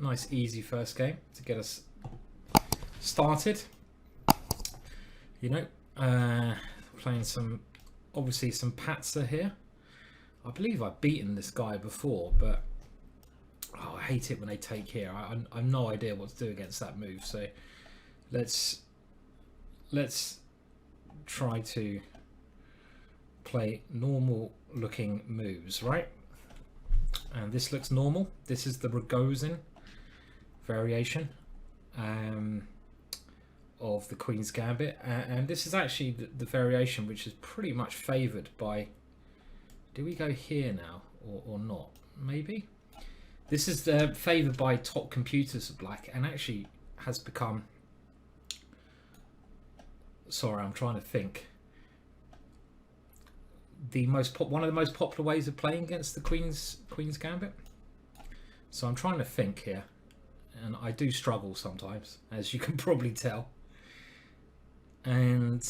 Nice easy first game to get us started. You know, playing obviously some Patzer here. I believe I've beaten this guy before, but I hate it when they take here. I've no idea what to do against that move. So let's try to play normal looking moves, right? And this looks normal. This is the Rogozin variation of the Queen's Gambit, and this is actually the variation which is pretty much favoured by. Do we go here now or not? Maybe. This is favoured by top computers of black, and actually has become. Sorry, I'm trying to think. One of the most popular ways of playing against the Queen's Gambit. So I'm trying to think here, and I do struggle sometimes, as you can probably tell. And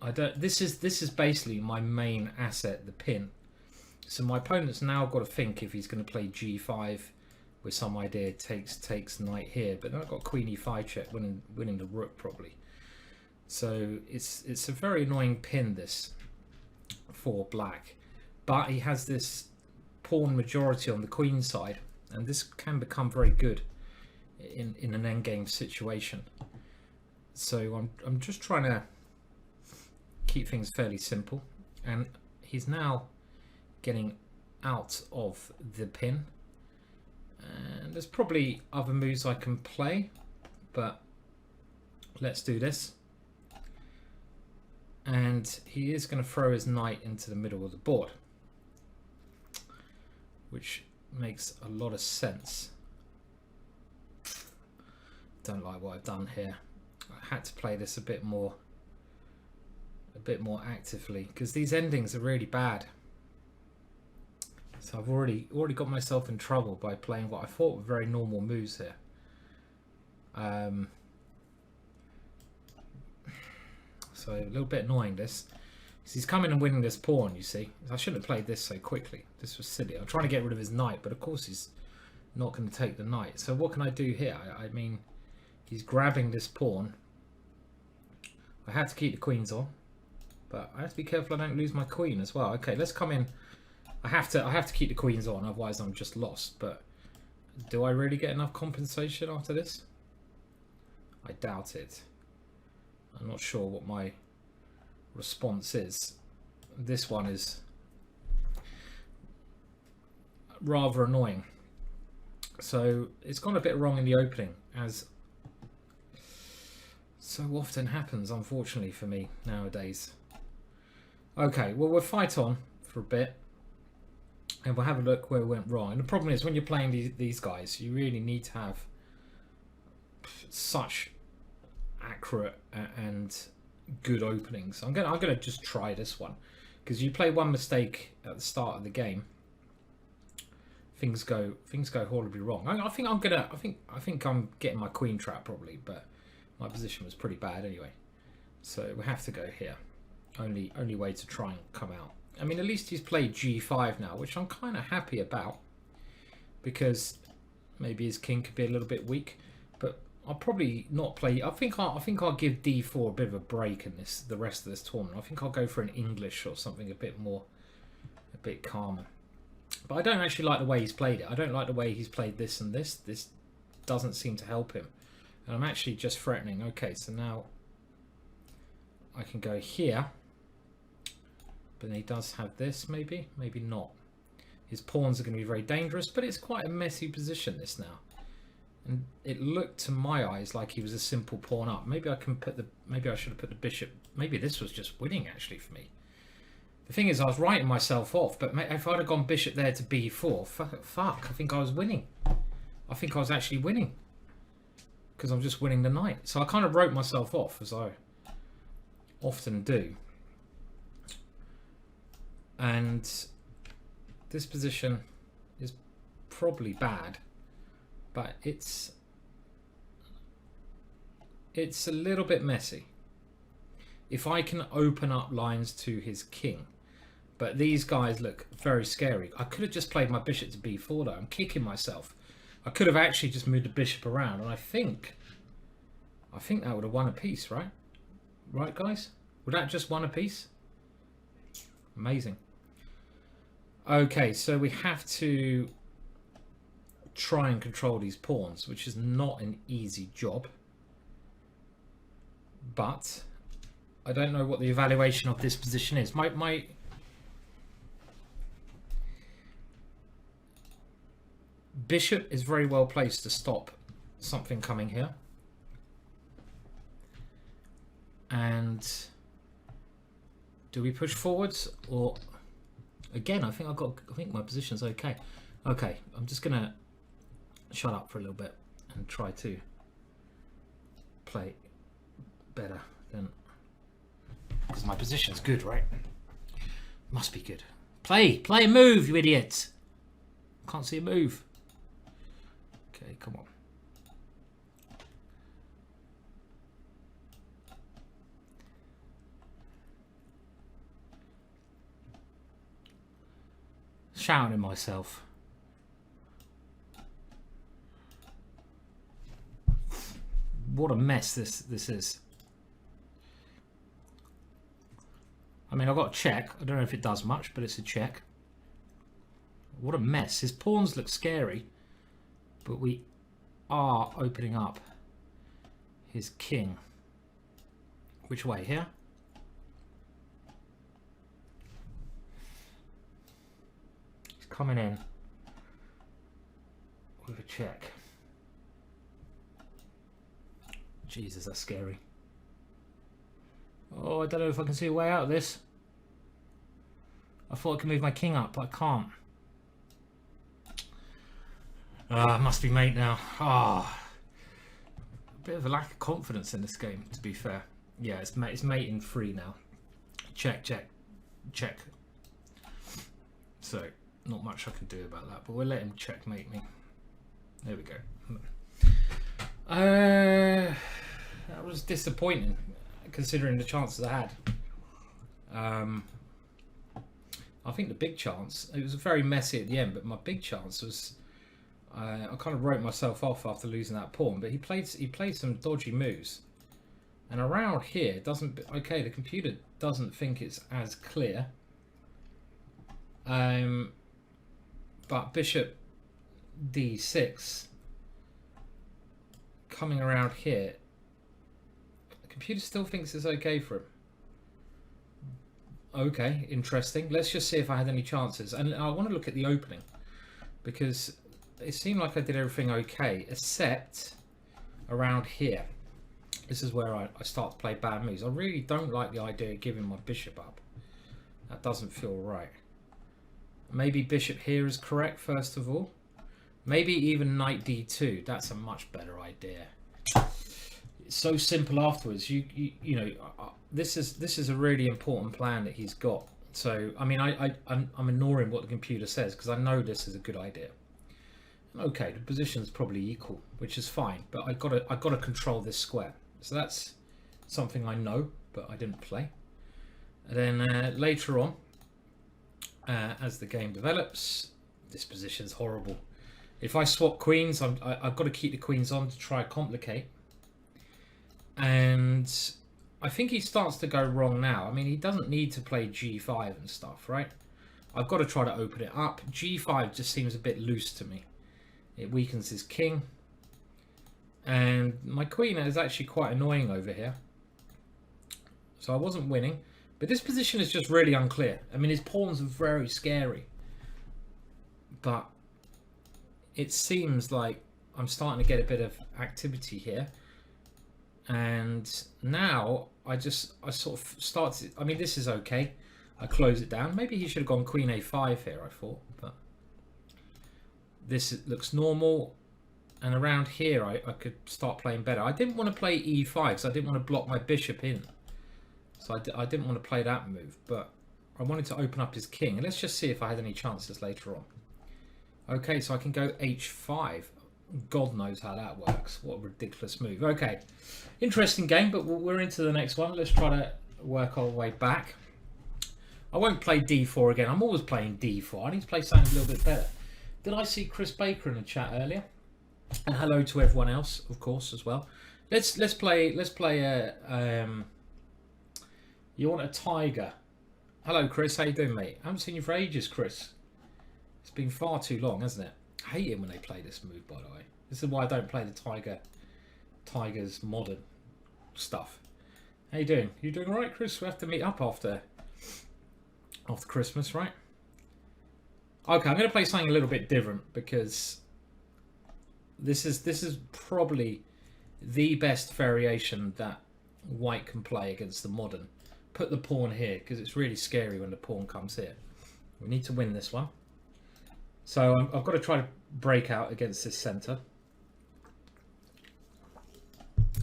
I don't. This is basically my main asset, the pin. So my opponent's now got to think if he's going to play G5 with some idea takes knight here, but then I've got Queen E5 check, winning the rook probably. So it's a very annoying pin, this, for black, but he has this pawn majority on the queen side, and this can become very good in an endgame situation. So I'm just trying to keep things fairly simple, and he's now getting out of the pin, and there's probably other moves I can play, but let's do this. And he is going to throw his knight into the middle of the board, which makes a lot of sense. Don't like what I've done here. I had to play this a bit more actively, because these endings are really bad. So I've already got myself in trouble by playing what I thought were very normal moves here. So a little bit annoying this, because he's coming and winning this pawn, you see. I shouldn't have played this so quickly. This was silly. I'm trying to get rid of his knight, but of course he's not going to take the knight. So what can I do here? I mean, he's grabbing this pawn. I had to keep the queens on, but I have to be careful I don't lose my queen as well. Okay, let's come in. I have to keep the queens on, otherwise I'm just lost. But do I really get enough compensation after this? I doubt it. I'm not sure what my response is. This one is rather annoying. So it's gone a bit wrong in the opening, as so often happens, unfortunately for me nowadays. Okay, well, we'll fight on for a bit, and we'll have a look where it went wrong. And the problem is, when you're playing these guys, you really need to have such accurate and good openings. I'm gonna just try this one, because you play one mistake at the start of the game, things go horribly wrong. I think I'm getting my queen trap probably, but my position was pretty bad anyway. So we have to go here. Only way to try and come out. I mean, at least he's played G5 now, which I'm kind of happy about, because maybe his king could be a little bit weak, but I'll probably not play. I think I'll give D4 a bit of a break in the rest of this tournament. I think I'll go for an English or something a bit calmer. But I don't actually like the way he's played it. I don't like the way he's played this and this. This doesn't seem to help him. And I'm actually just threatening. Okay, so now I can go here. But he does have this, maybe not. His pawns are going to be very dangerous, but it's quite a messy position, this now. And it looked to my eyes like he was a simple pawn up. Maybe I should have put the bishop. Maybe this was just winning actually for me. The thing is, I was writing myself off, but if I'd have gone bishop there to b4, fuck, I think I was winning. I think I was actually winning, because I'm just winning the knight. So I kind of wrote myself off, as I often do. And this position is probably bad, but it's a little bit messy. If I can open up lines to his king, but these guys look very scary. I could have just played my bishop to b4 though. I'm kicking myself. I could have actually just moved the bishop around, and I think that would have won a piece, right? Right, guys? Would that just won a piece? Amazing. Okay, so we have to try and control these pawns, which is not an easy job. But I don't know what the evaluation of this position is. My bishop is very well placed to stop something coming here. And do we push forwards, or again? I think my position's okay. Okay, I'm just gonna shut up for a little bit and try to play better than, because my position's good, right? Must be good. Play a move, you idiot! Can't see a move. Okay, come on. Shouting at myself. What a mess this is. I mean, I've got a check. I don't know if it does much, but it's a check. What a mess. His pawns look scary, but we are opening up his king. Which way? Here? He's coming in with a check. Jesus, that's scary. Oh, I don't know if I can see a way out of this. I thought I could move my king up, but I can't. Must be mate now. A bit of a lack of confidence in this game, to be fair. Yeah, it's mate in 3 now. Check, check, check. So, not much I can do about that, but we'll let him checkmate me. There we go. That was disappointing, considering the chances I had. I think the big chance, it was very messy at the end, but my big chance was, I kind of wrote myself off after losing that pawn, but he played some dodgy moves. And around here, okay, the computer doesn't think it's as clear. But bishop d6, coming around here, the computer still thinks it's okay for him. Okay, interesting. Let's just see if I had any chances. And I want to look at the opening, because it seemed like I did everything okay, except around here. This is where I start to play bad moves. I really don't like the idea of giving my bishop up. That doesn't feel right. Maybe bishop here is correct, first of all. Maybe even knight d2. That's a much better idea. It's so simple afterwards. You know, this is a really important plan that he's got. So I mean, I'm ignoring what the computer says because I know this is a good idea. Okay, the position's probably equal, which is fine, but I gotta control this square. So that's something I know, but I didn't play. And then later on, as the game develops, this position's horrible. If I swap queens, I've got to keep the queens on to try to complicate. And I think he starts to go wrong now. I mean, he doesn't need to play g5 and stuff, right? I've got to try to open it up. g5 just seems a bit loose to me. It weakens his king. And my queen is actually quite annoying over here. So I wasn't winning. But this position is just really unclear. I mean, his pawns are very scary. But it seems like I'm starting to get a bit of activity here. And now I sort of start to, I mean, this is okay. I close it down. Maybe he should have gone queen a5 here, I thought. But this looks normal. And around here, I could start playing better. I didn't want to play e5 because I didn't want to block my bishop in. So I didn't want to play that move. But I wanted to open up his king. And let's just see if I had any chances later on. Okay, so I can go h5. God knows how that works. What a ridiculous move. Okay, interesting game, but we're into the next one. Let's try to work our way back. I won't play d4 again. I'm always playing d4. I need to play something a little bit better. Did I see Chris Baker in the chat earlier? And hello to everyone else, of course, as well. Let's play a you want a tiger. Hello Chris, how you doing, mate? I haven't seen you for ages, Chris. It's been far too long, hasn't it? I hate it when they play this move, by the way. This is why I don't play the Tigers modern stuff. How you doing? You doing alright, Chris? We have to meet up after Christmas, right? Okay, I'm going to play something a little bit different because this is probably the best variation that white can play against the modern. Put the pawn here because it's really scary when the pawn comes here. We need to win this one. So I've got to try to break out against this centre.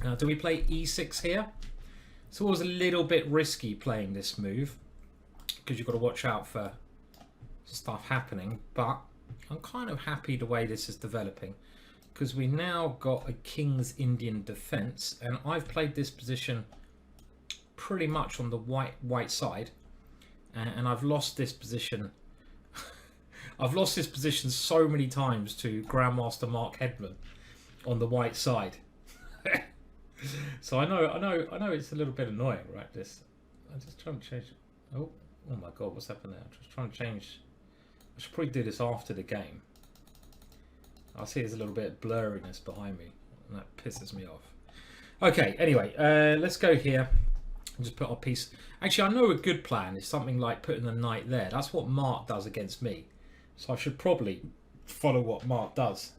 Now, do we play e6 here? It's always a little bit risky playing this move because you've got to watch out for stuff happening. But I'm kind of happy the way this is developing because we now got a King's Indian defence, and I've played this position pretty much on the white side, and I've lost this position. I've lost this position so many times to Grandmaster Mark Hedman on the white side. So I know it's a little bit annoying, right? This, I'm just trying to change. Oh my God, what's happened there? I'm just trying to change. I should probably do this after the game. I see there's a little bit of blurriness behind me, and that pisses me off. Okay, anyway, let's go here and just put our piece. Actually, I know a good plan is something like putting the knight there. That's what Mark does against me. So I should probably follow what Mark does.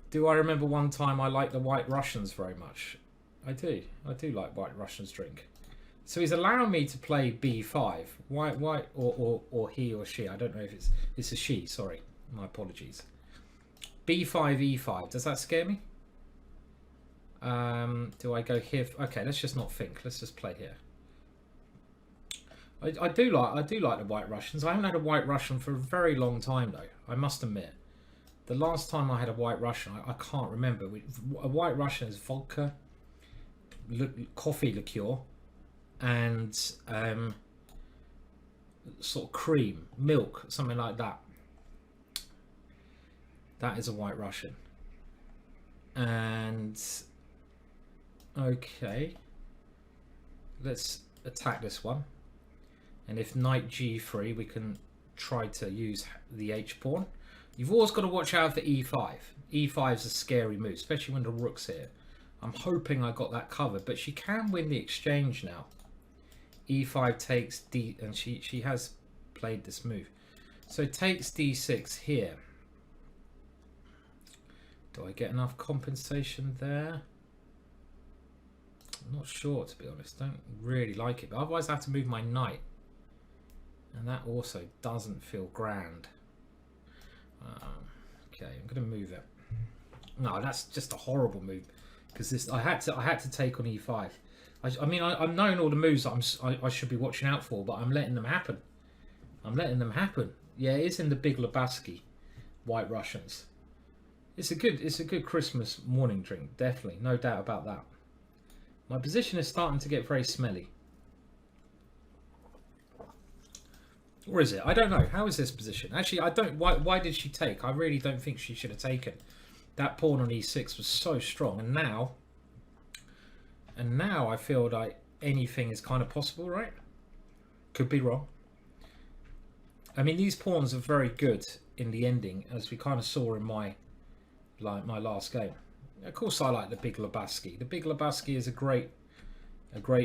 Do I remember one time I liked the White Russians very much? I do like White Russians drink. So he's allowing me to play b5. White or he or she. I don't know if it's a she. Sorry, my apologies. b5 e5. Does that scare me? Do I go here? Okay, let's just not think. Let's just play here. I do like the White Russians. I haven't had a White Russian for a very long time though. I must admit. The last time I had a White Russian, I can't remember. A White Russian is vodka, coffee liqueur, and sort of cream, milk, something like that. That is a White Russian. And okay, let's attack this one. And if knight g3, we can try to use the h-pawn. You've always got to watch out for e5. e5 is a scary move, especially when the rook's here. I'm hoping I got that covered, but she can win the exchange now. e5 takes d, and she has played this move. So takes d6 here. Do I get enough compensation there? I'm not sure, to be honest. Don't really like it, but otherwise I have to move my knight. And that also doesn't feel grand. Okay, I'm going to move it. No, that's just a horrible move because this I had to take on e5. I mean, I'm knowing all the moves I should be watching out for, but I'm letting them happen. I'm letting them happen. Yeah, it's in the Big Lebowski, White Russians. It's a good Christmas morning drink, definitely, no doubt about that. My position is starting to get very smelly. Or is it? I don't know. How is this position? Actually, I don't. Why did she take? I really don't think she should have taken. That pawn on e6 was so strong, and now I feel like anything is kind of possible, right? Could be wrong. I mean, these pawns are very good in the ending, as we kind of saw in my last game. Of course, I like the Big Lebowski. The Big Lebowski is a great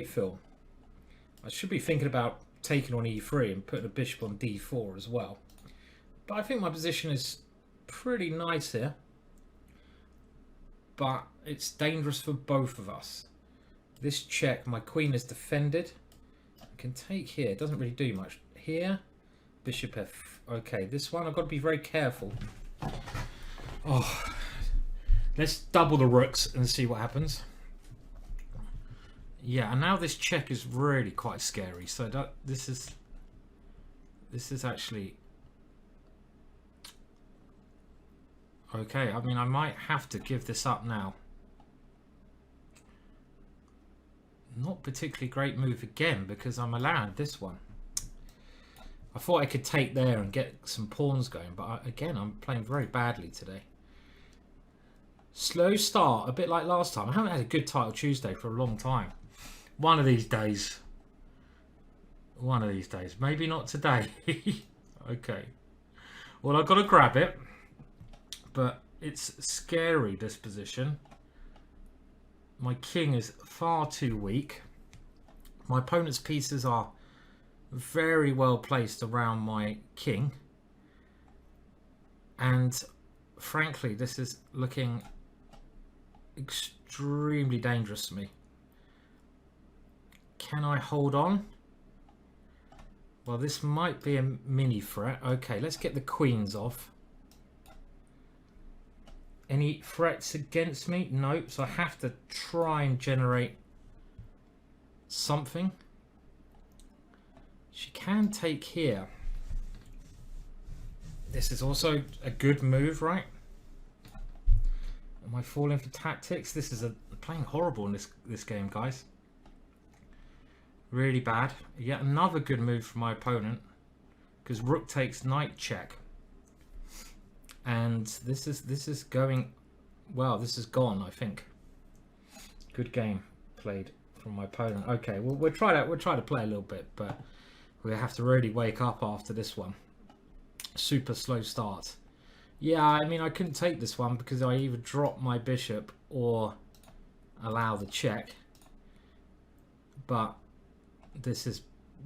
film. I should be thinking about taking on e3 and putting a bishop on d4 as well, but I think my position is pretty nice here, but it's dangerous for both of us. This check, my queen is defended. I can take here, it doesn't really do much here. Bishop f. Okay, this one I've got to be very careful. Oh, let's double the rooks and see what happens. Yeah, and now this check is really quite scary. So this is actually okay. I mean, I might have to give this up now. Not particularly great move again because I'm allowed this one. I thought I could take there and get some pawns going, but again, I'm playing very badly today. slow start, a bit like last time. I haven't had a good title Tuesday for a long time. One of these days. One of these days. Maybe not today. Okay. Well, I've got to grab it. But it's scary, this position. My king is far too weak. My opponent's pieces are very well placed around my king. And frankly, this is looking extremely dangerous to me. Can I hold on? Well, this might be a mini threat. Okay, let's get the queens off. Any threats against me? Nope. So I have to try and generate something. She can take here. This is also a good move, right? Am I falling for tactics? This is playing horrible in this game, guys. Really bad. Yet another good move from my opponent, because rook takes knight check. And this is going well. This is gone, I think. Good game played from my opponent. Okay, well we'll try to play a little bit, but we have to really wake up after this one. Super slow start. Yeah, I mean I couldn't take this one because I either drop my bishop or allow the check. But this is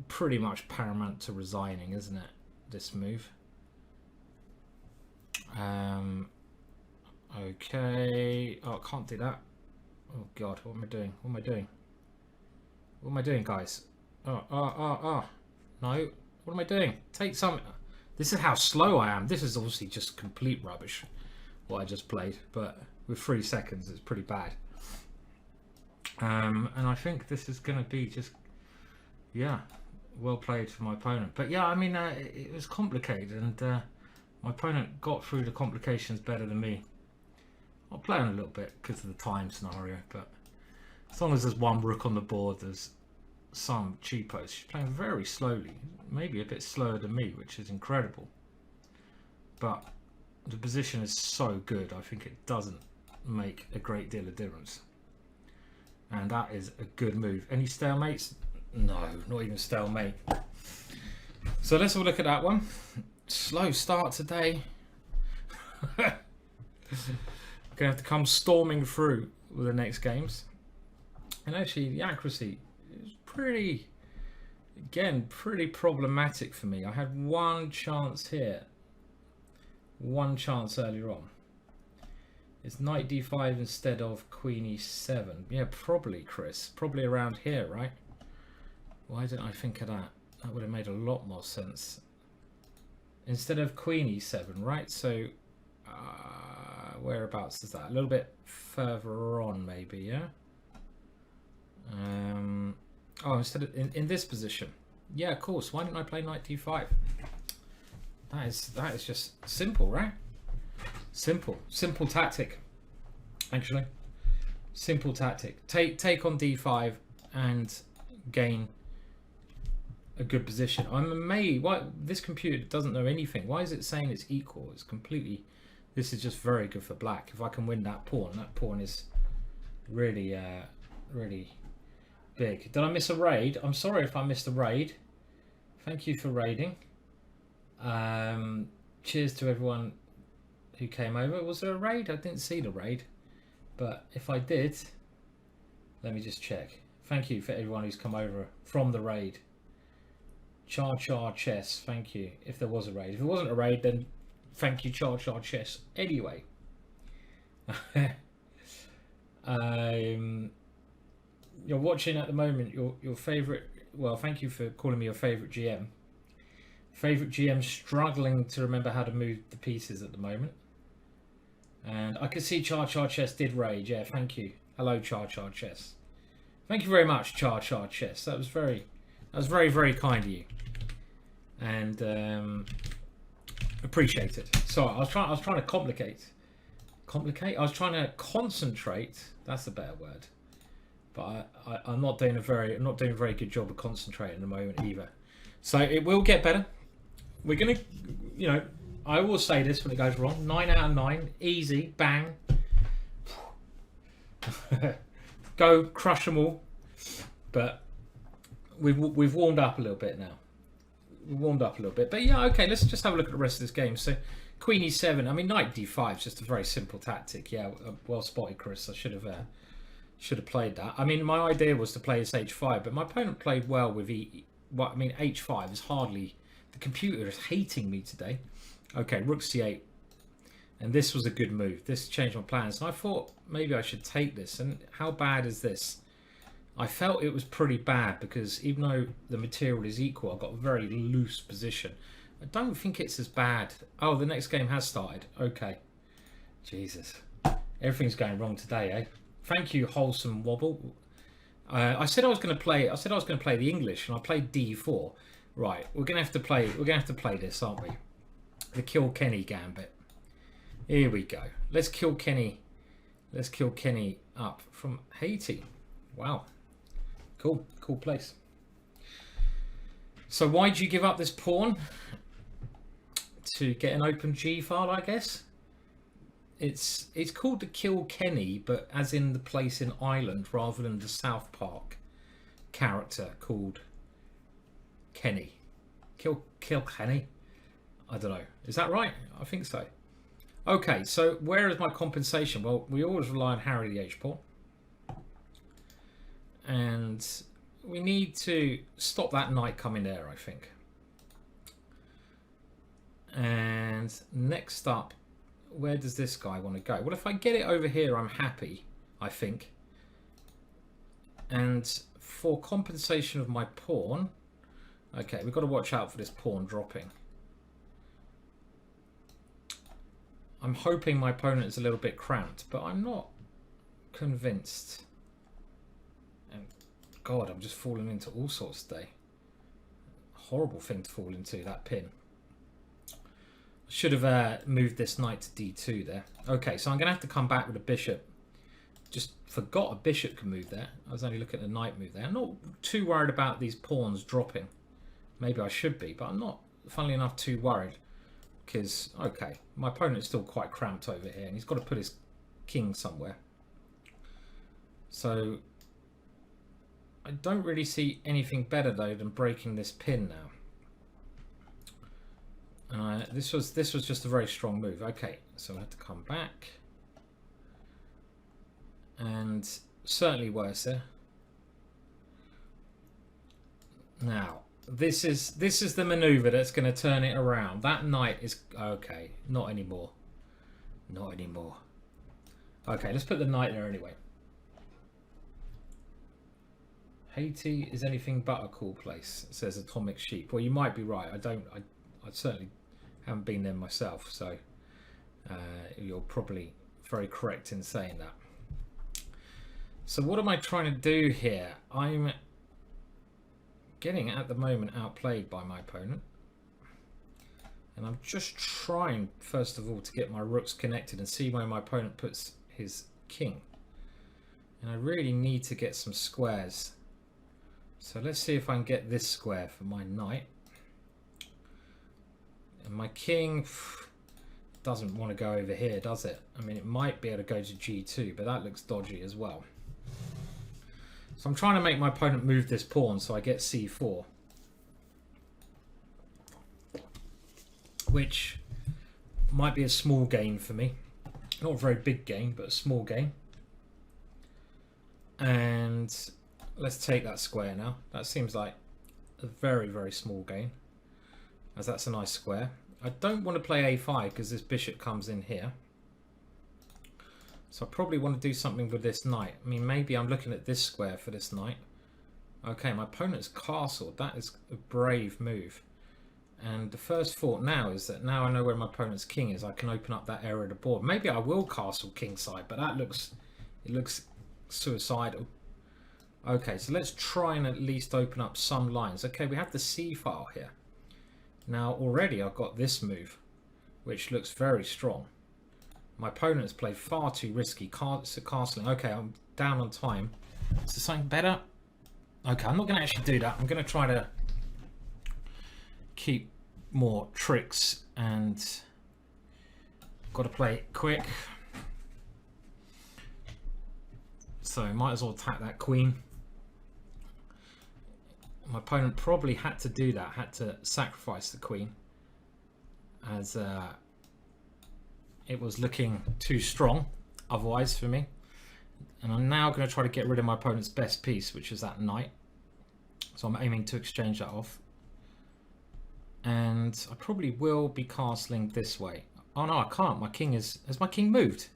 pretty much paramount to resigning, isn't it? This move. Okay. Oh, I can't do that. Oh God, what am I doing? What am I doing? What am I doing, guys? Oh. No. What am I doing? Take some. This is how slow I am. This is obviously just complete rubbish, what I just played. But with 3 seconds, it's pretty bad. And I think this is going to be just, yeah, well played for my opponent. But yeah, I mean, it was complicated, and my opponent got through the complications better than me. I'll play on a little bit because of the time scenario, but as long as there's one rook on the board, there's some cheapos. She's playing very slowly, maybe a bit slower than me, which is incredible. But the position is so good, I think it doesn't make a great deal of difference. And that is a good move. Any stalemates? No, not even stalemate. So let's have a look at that one. Slow start today. Gonna have to come storming through with the next games. And actually the accuracy is pretty, again, pretty problematic for me. I had one chance here. One chance earlier on. It's knight d5 instead of queen e7. Yeah, probably, Chris. Probably around here, right? Why didn't I think of that? That would have made a lot more sense. Instead of queen e7, right? So, whereabouts is that? A little bit further on, maybe, yeah? Oh, instead of in this position. Yeah, of course. Why didn't I play knight d5? That is just simple, right? Simple tactic. Actually, simple tactic. Take on d5 and gain a good position. I'm amazed why this computer doesn't know anything. Why is it saying it's equal? It's completely. This is just very good for black. If I can win that pawn is really really big. Did I miss a raid? I'm sorry if I missed a raid. Thank you for raiding. Cheers to everyone who came over. Was there a raid? I didn't see the raid, but if I did, let me just check. Thank you for everyone who's come over from the raid. Char Chess, thank you. If there was a raid, if it wasn't a raid, then thank you, Char Chess. Anyway, you're watching at the moment your favorite. Well, thank you for calling me your favorite GM. Favorite GM struggling to remember how to move the pieces at the moment. And I can see Char Chess did raid. Yeah, thank you. Hello, Char Chess. Thank you very much, Char Chess. That was very, very kind of you. And appreciate it. Sorry, I was trying to complicate. I was trying to concentrate. That's a better word. But I'm not doing a very good job of concentrating at the moment either. So it will get better. We're gonna, I will say this when it goes wrong. 9 out of 9, easy, bang. Go crush them all. But we've warmed up a little bit now. We've warmed up a little bit. But yeah, okay, let's just have a look at the rest of this game. So Queen E7. I mean, Knight D5 is just a very simple tactic. Yeah, well spotted, Chris. I should have played that. I mean, my idea was to play this H5, but my opponent played well with H5 is hardly. The computer is hating me today. Okay, Rook C8. And this was a good move. This changed my plans. And I thought maybe I should take this. And how bad is this? I felt it was pretty bad because even though the material is equal, I've got a very loose position. I don't think it's as bad. Oh, the next game has started. Okay. Jesus. Everything's going wrong today, eh? Thank you, Wholesome Wobble. I said I was going to play the English, and I played D4. Right, we're going to have to play this, aren't we? The Kilkenny Gambit. Here we go. Let's kill Kenny up from Haiti. Wow. Cool place. So why did you give up this pawn? To get an open G file, I guess. It's called the Kilkenny, but as in the place in Ireland rather than the South Park character called Kenny. Kilkenny? I don't know. Is that right? I think so. Okay, so where is my compensation? Well, we always rely on Harry the H-pawn. And we need to stop that knight coming there, I think. And next up, where does this guy want to go? Well, if I get it over here, I'm happy, I think. And for compensation of my pawn, okay, we've got to watch out for this pawn dropping. I'm hoping my opponent is a little bit cramped, but I'm not convinced. And God, I'm just falling into all sorts today. Horrible thing to fall into, that pin. I should have moved this knight to D2 there. Okay, so I'm going to have to come back with a bishop. Just forgot a bishop can move there. I was only looking at the knight move there. I'm not too worried about these pawns dropping. Maybe I should be, but I'm not, funnily enough, too worried. Because, okay, my opponent's still quite cramped over here, and he's got to put his king somewhere. So I don't really see anything better, though, than breaking this pin now. And this was just a very strong move. Okay, so I had to come back. And certainly worse there. Now, this is the maneuver that's going to turn it around. That knight is okay. Not anymore. Not anymore. Okay, let's put the knight there anyway. Haiti is anything but a cool place, says Atomic Sheep. Well, you might be right. I certainly haven't been there myself, so you're probably very correct in saying that. So what am I trying to do here? I'm getting at the moment outplayed by my opponent, and I'm just trying first of all to get my rooks connected and see where my opponent puts his king, and I really need to get some squares. So let's see if I can get this square for my knight, and my king doesn't want to go over here, does it? I mean, it might be able to go to G2, but that looks dodgy as well. So I'm trying to make my opponent move this pawn so I get C4. Which might be a small gain for me. Not a very big gain, but a small gain. And let's take that square now. That seems like a very, very small gain, as that's a nice square. I don't want to play A5 because this bishop comes in here. So I probably want to do something with this knight. I mean, maybe I'm looking at this square for this knight. Okay, my opponent's castled. That is a brave move. And the first thought now is that now I know where my opponent's king is, I can open up that area of the board. Maybe I will castle kingside, but it looks suicidal. Okay, so let's try and at least open up some lines. Okay, we have the C file here. Now already I've got this move, which looks very strong. My opponent's played far too risky castling. Okay, I'm down on time. Is there something better? Okay, I'm not going to actually do that. I'm going to try to keep more tricks and got to play it quick. So might as well attack that queen. My opponent probably had to do that, had to sacrifice the queen, as it was looking too strong otherwise for me. And I'm now going to try to get rid of my opponent's best piece, which is that knight. So I'm aiming to exchange that off. And I probably will be castling this way. Oh no, I can't. My king has my king moved?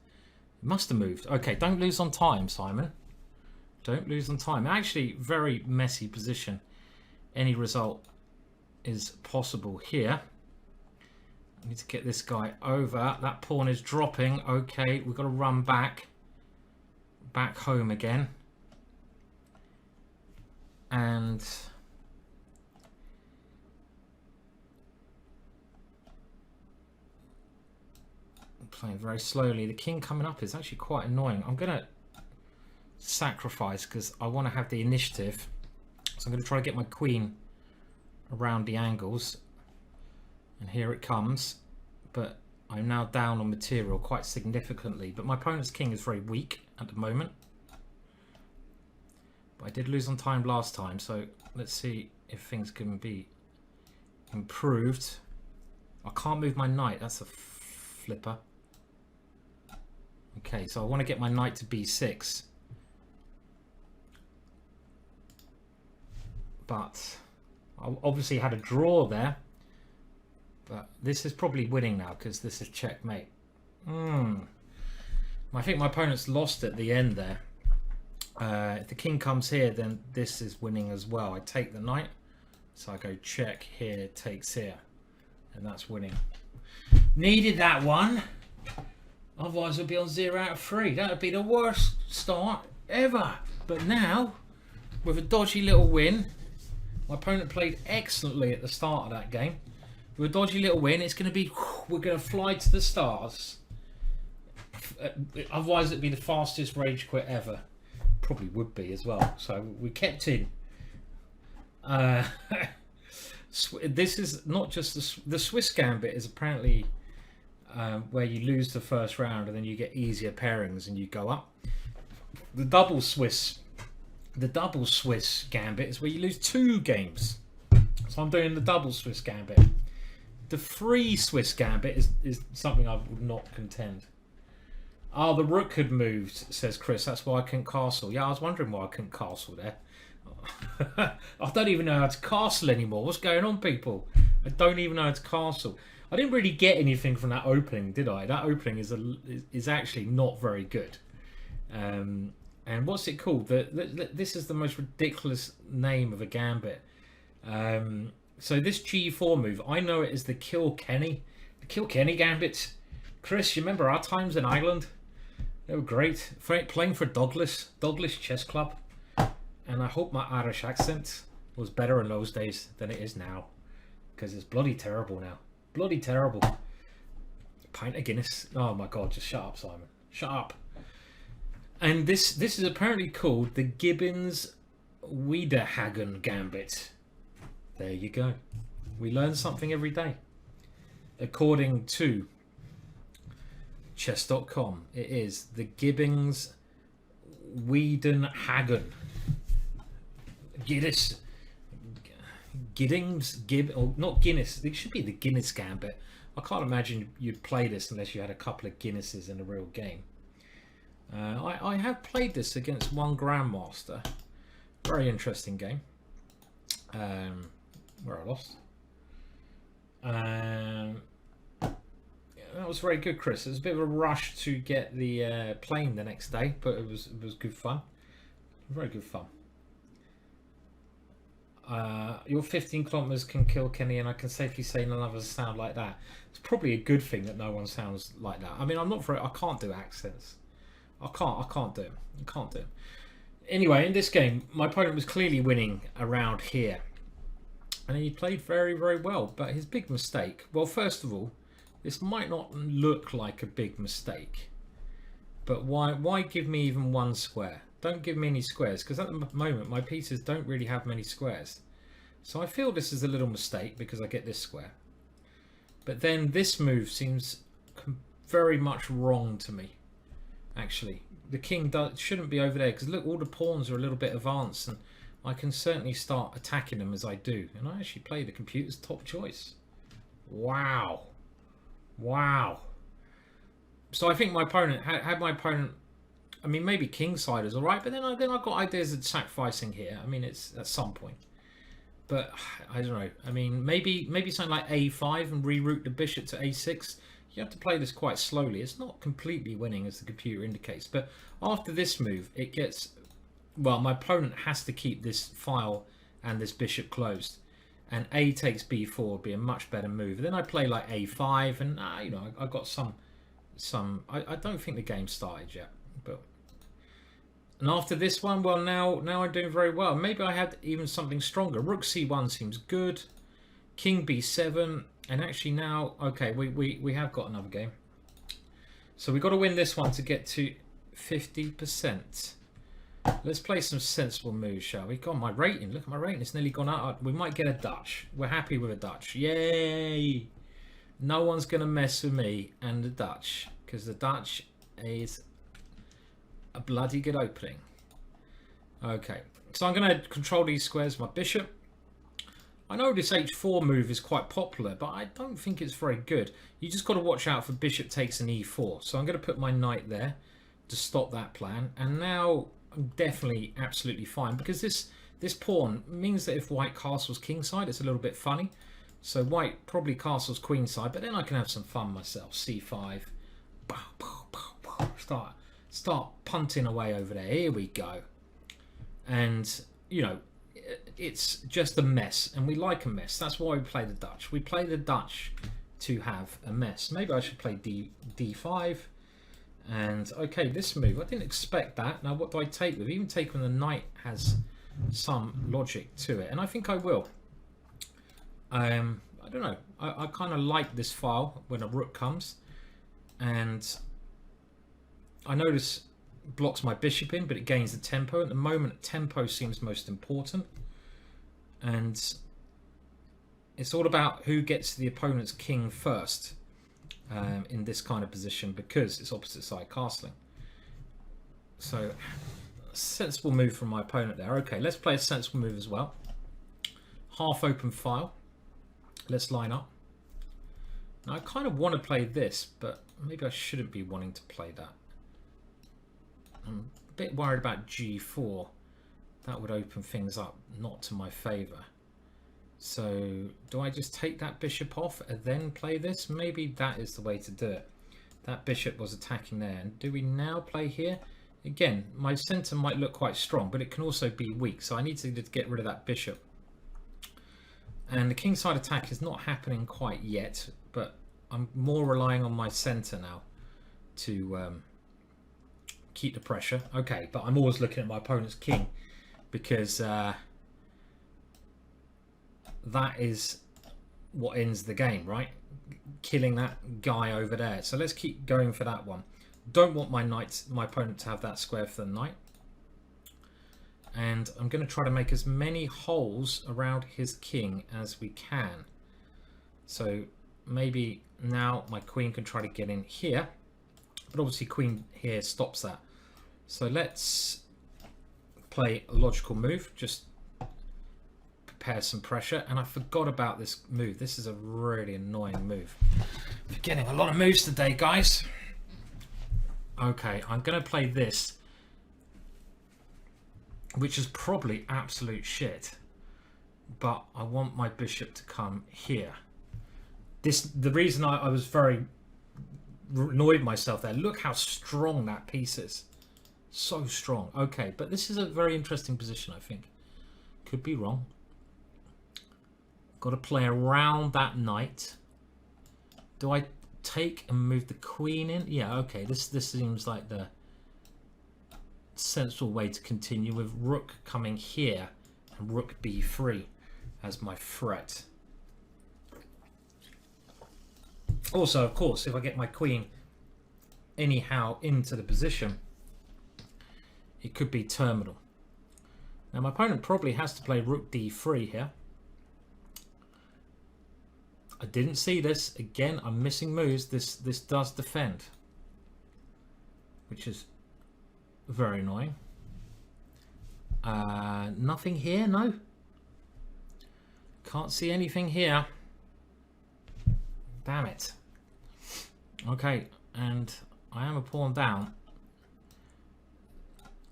It must have moved. Okay, don't lose on time, Simon. Don't lose on time. Actually, very messy position. Any result is possible here. I need to get this guy over. That pawn is dropping. Okay, we've got to run back home again. And I'm playing very slowly. The king coming up is actually quite annoying. I'm going to sacrifice because I want to have the initiative. So I'm going to try to get my queen around the angles. And here it comes. But I'm now down on material quite significantly. But my opponent's king is very weak at the moment. But I did lose on time last time. So let's see if things can be improved. I can't move my knight. That's a flipper. Okay, so I want to get my knight to b6. But I obviously had a draw there. But this is probably winning now because this is checkmate. I think my opponent's lost at the end there. If the king comes here, then this is winning as well. I take the knight. So I go check here, takes here. And that's winning. Needed that one. Otherwise it would be on 0 out of 3. That would be the worst start ever. But now, with a dodgy little win, my opponent played excellently at the start of that game. With a dodgy little win, it's going to be, we're going to fly to the stars. Otherwise it'd be the fastest rage quit ever. Probably would be as well. So we kept in. This is not just the Swiss Gambit is apparently where you lose the first round and then you get easier pairings and you go up. The double Swiss Gambit is where you lose 2 games. So I'm doing the double Swiss Gambit. The free Swiss Gambit is something I would not contend. Oh, the rook had moved, says Chris. That's why I couldn't castle. Yeah, I was wondering why I couldn't castle there. I don't even know how to castle anymore. What's going on, people? I don't even know how to castle. I didn't really get anything from that opening, did I? That opening is actually not very good. And what's it called? This is the most ridiculous name of a gambit. So this G4 move, I know it as the Kilkenny Gambit. Chris, you remember our times in Ireland? They were great. Playing for Douglas Chess Club. And I hope my Irish accent was better in those days than it is now. Because it's bloody terrible now. Bloody terrible. Pint of Guinness. Oh my God, just shut up, Simon. Shut up. And this is apparently called the Gibbons-Wiederhagen Gambit. There you go. We learn something every day. According to chess.com, it is the Gibbons-Wiedenhagen. Not Guinness. It should be the Guinness Gambit. I can't imagine you'd play this unless you had a couple of Guinnesses in a real game. I have played this against one Grandmaster. Very interesting game. Where I lost. That was very good, Chris. It was a bit of a rush to get the plane the next day, but it was good fun. Very good fun. Your 15 kilometers can kill Kenny, and I can safely say none of us sound like that. It's probably a good thing that no one sounds like that. I mean, I can't do accents. I can't do them. I can't do them. Anyway, in this game, my opponent was clearly winning around here. And he played very, very well. But his big mistake, well, first of all, this might not look like a big mistake. But why give me even one square? Don't give me any squares, because at the moment my pieces don't really have many squares. So I feel this is a little mistake because I get this square. But then this move seems very much wrong to me, actually. The king shouldn't be over there, because look, all the pawns are a little bit advanced, and I can certainly start attacking them as I do. And I actually play the computer's top choice. Wow. Wow. So I think my opponent had my opponent. I mean, maybe kingside is all right, but then I've got ideas of sacrificing here. I mean, it's at some point, but I don't know. I mean, maybe something like a5 and reroute the bishop to a6. You have to play this quite slowly. It's not completely winning, as the computer indicates. But after this move, it gets, well, my opponent has to keep this file and this bishop closed. And a takes b4 would be a much better move. And then I play like a5, and you know, I got some. I don't think the game started yet, but. And after this one, well, now I'm doing very well. Maybe I had even something stronger. Rook c1 seems good. King b7. And actually now, okay, we have got another game. So we've got to win this one to get to 50%. Let's play some sensible moves, shall we? God, my rating. Look at my rating. It's nearly gone out. We might get a Dutch. We're happy with a Dutch. Yay! No one's going to mess with me and the Dutch. Because the Dutch is a bloody good opening. Okay, so I'm going to control these squares with my bishop. I know this h4 move is quite popular, but I don't think it's very good. You just got to watch out for bishop takes an e4. So I'm going to put my knight there to stop that plan. And now I'm definitely absolutely fine, because this pawn means that if white castles kingside, it's a little bit funny. So white probably castles queenside, but then I can have some fun myself. c5. Start punting away over there. Here we go. And, you know, it's just a mess, and we like a mess. That's why we play the Dutch. We play the Dutch to have a mess. Maybe I should play d5. And, okay, this move, I didn't expect that. Now, what do I take with? Even take when the knight has some logic to it. And I think I will. I don't know. I kind of like this file when a rook comes. And I notice blocks my bishop in, but it gains the tempo. At the moment, tempo seems most important. And it's all about who gets the opponent's king first in this kind of position, because it's opposite side castling. So, sensible move from my opponent there. Okay, let's play a sensible move as well. Half open file. Let's line up. Now, I kind of want to play this, but maybe I shouldn't be wanting to play that. I'm a bit worried about g4. That would open things up not to my favour. So do I just take that bishop off and then play this? Maybe that is the way to do it. That bishop was attacking there. And do we now play here? Again, my centre might look quite strong, but it can also be weak. So I need to get rid of that bishop. And the kingside attack is not happening quite yet, but I'm more relying on my centre now to keep the pressure. Okay, but I'm always looking at my opponent's king, because that is what ends the game, right? Killing that guy over there. So let's keep going for that one. Don't want my opponent to have that square for the knight. And I'm going to try to make as many holes around his king as we can. So maybe now my queen can try to get in here, but obviously queen here stops that. So let's play a logical move, just prepare some pressure. And I forgot about this move. This is a really annoying move. Forgetting a lot of moves today, guys. Okay, I'm going to play this, which is probably absolute shit, but I want my bishop to come here. The reason I was very annoyed myself there. Look how strong that piece is. So strong. Okay, but this is a very interesting position, I think. Could be wrong. Got to play around that knight. Do I take and move the queen in? Yeah, okay. This seems like the sensible way to continue, with rook coming here and rook b3 as my threat. Also, of course, if I get my queen anyhow into the position, it could be terminal. Now my opponent probably has to play rook d3 here. I didn't see this. Again, I'm missing moves. This does defend, which is Very annoying. Nothing here, no. Can't see anything here. Damn it. Okay, and I am a pawn down.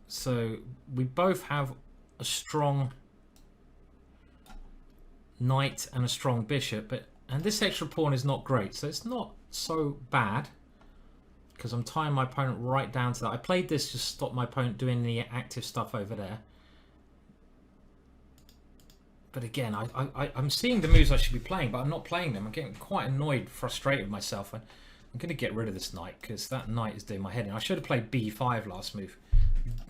So we both have a strong knight and a strong bishop, and this extra pawn is not great, so it's not so bad because I'm tying my opponent right down to that. I played this to stop my opponent doing the active stuff over there. But again, I'm seeing the moves I should be playing, but I'm not playing them. I'm getting quite annoyed, frustrated with myself. And I'm going to get rid of this knight because that knight is doing my head in. I should have played b5 last move.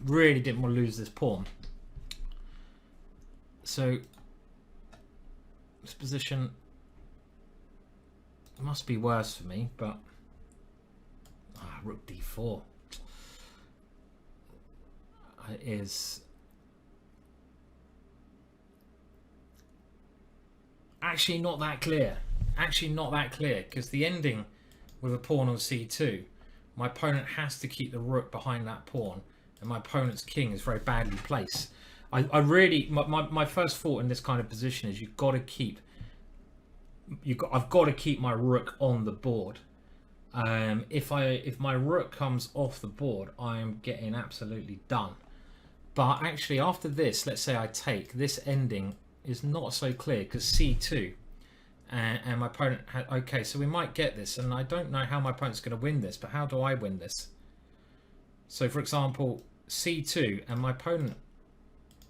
Really didn't want to lose this pawn. So this position must be worse for me, but rook d4 is actually not that clear. Actually not that clear, because the ending with a pawn on c2, my opponent has to keep the rook behind that pawn, and my opponent's king is very badly placed. I really, my first thought in this kind of position is I've got to keep my rook on the board. If my rook comes off the board, I am getting absolutely done. But actually, after this, let's say I take this ending is not so clear because c2, and my opponent had, okay, so we might get this, and I don't know how my opponent's going to win this, but how do I win this? So, for example, c2, and my opponent,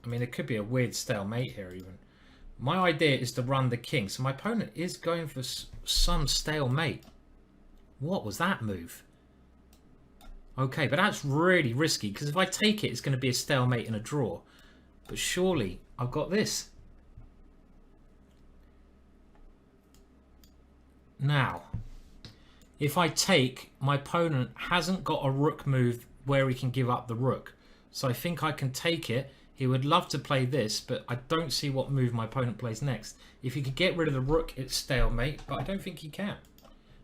I mean, it could be a weird stalemate here even. My idea is to run the king, so my opponent is going for some stalemate. What was that move? Okay, but that's really risky, because if I take it, it's going to be a stalemate and a draw. But surely I've got this. Now, if I take, my opponent hasn't got a rook move where he can give up the rook. So I think I can take it. He would love to play this, but I don't see what move my opponent plays next. If he could get rid of the rook, it's stalemate, but I don't think he can.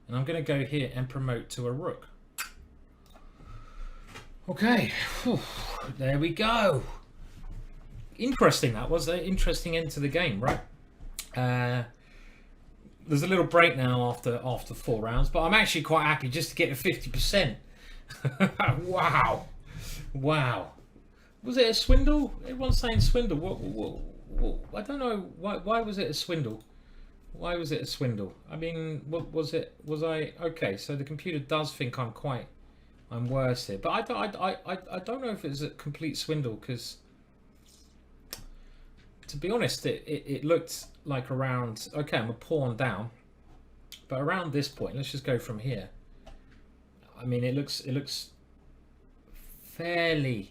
And I'm going to go here and promote to a rook. Okay, whew, there we go. Interesting, that was an interesting end to the game, right? There's a little break now after 4 rounds, but I'm actually quite happy just to get to 50%. Wow. Wow. Was it a swindle? Everyone's saying swindle. What, I don't know. Why was it a swindle? Why was it a swindle? I mean, what was it? Was I okay? So the computer does think I'm worse here, but I don't know if it's a complete swindle, because to be honest, it looked like around, okay, I'm a pawn down, but around this point, let's just go from here. I mean, it looks fairly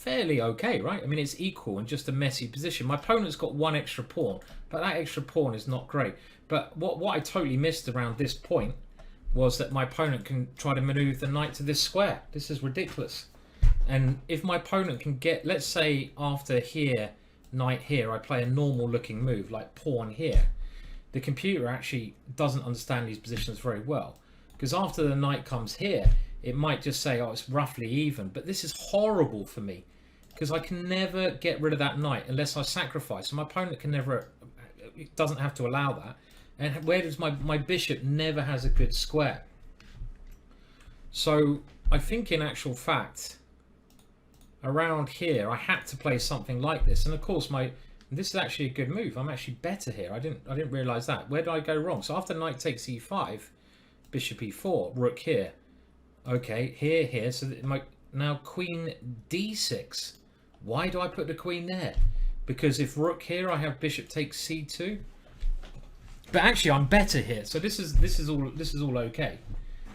okay, right? I mean, it's equal and just a messy position. My opponent's got 1 extra pawn, but that extra pawn is not great. But what I totally missed around this point was that my opponent can try to maneuver the knight to this square. This is ridiculous. And if my opponent can get, let's say after here, knight here, I play a normal looking move like pawn here, the computer actually doesn't understand these positions very well, because after the knight comes here, it might just say, oh, it's roughly even. But this is horrible for me, because I can never get rid of that knight unless I sacrifice. So my opponent can never, it doesn't have to allow that. And where does my bishop never has a good square. So I think in actual fact, around here, I had to play something like this. And of course, this is actually a good move. I'm actually better here. I didn't realize that. Where did I go wrong? So after knight takes e5, bishop e4, rook here. Okay, here. So now queen d6. Why do I put the queen there? Because if rook here, I have bishop takes c2. But actually, I'm better here. So this is all okay.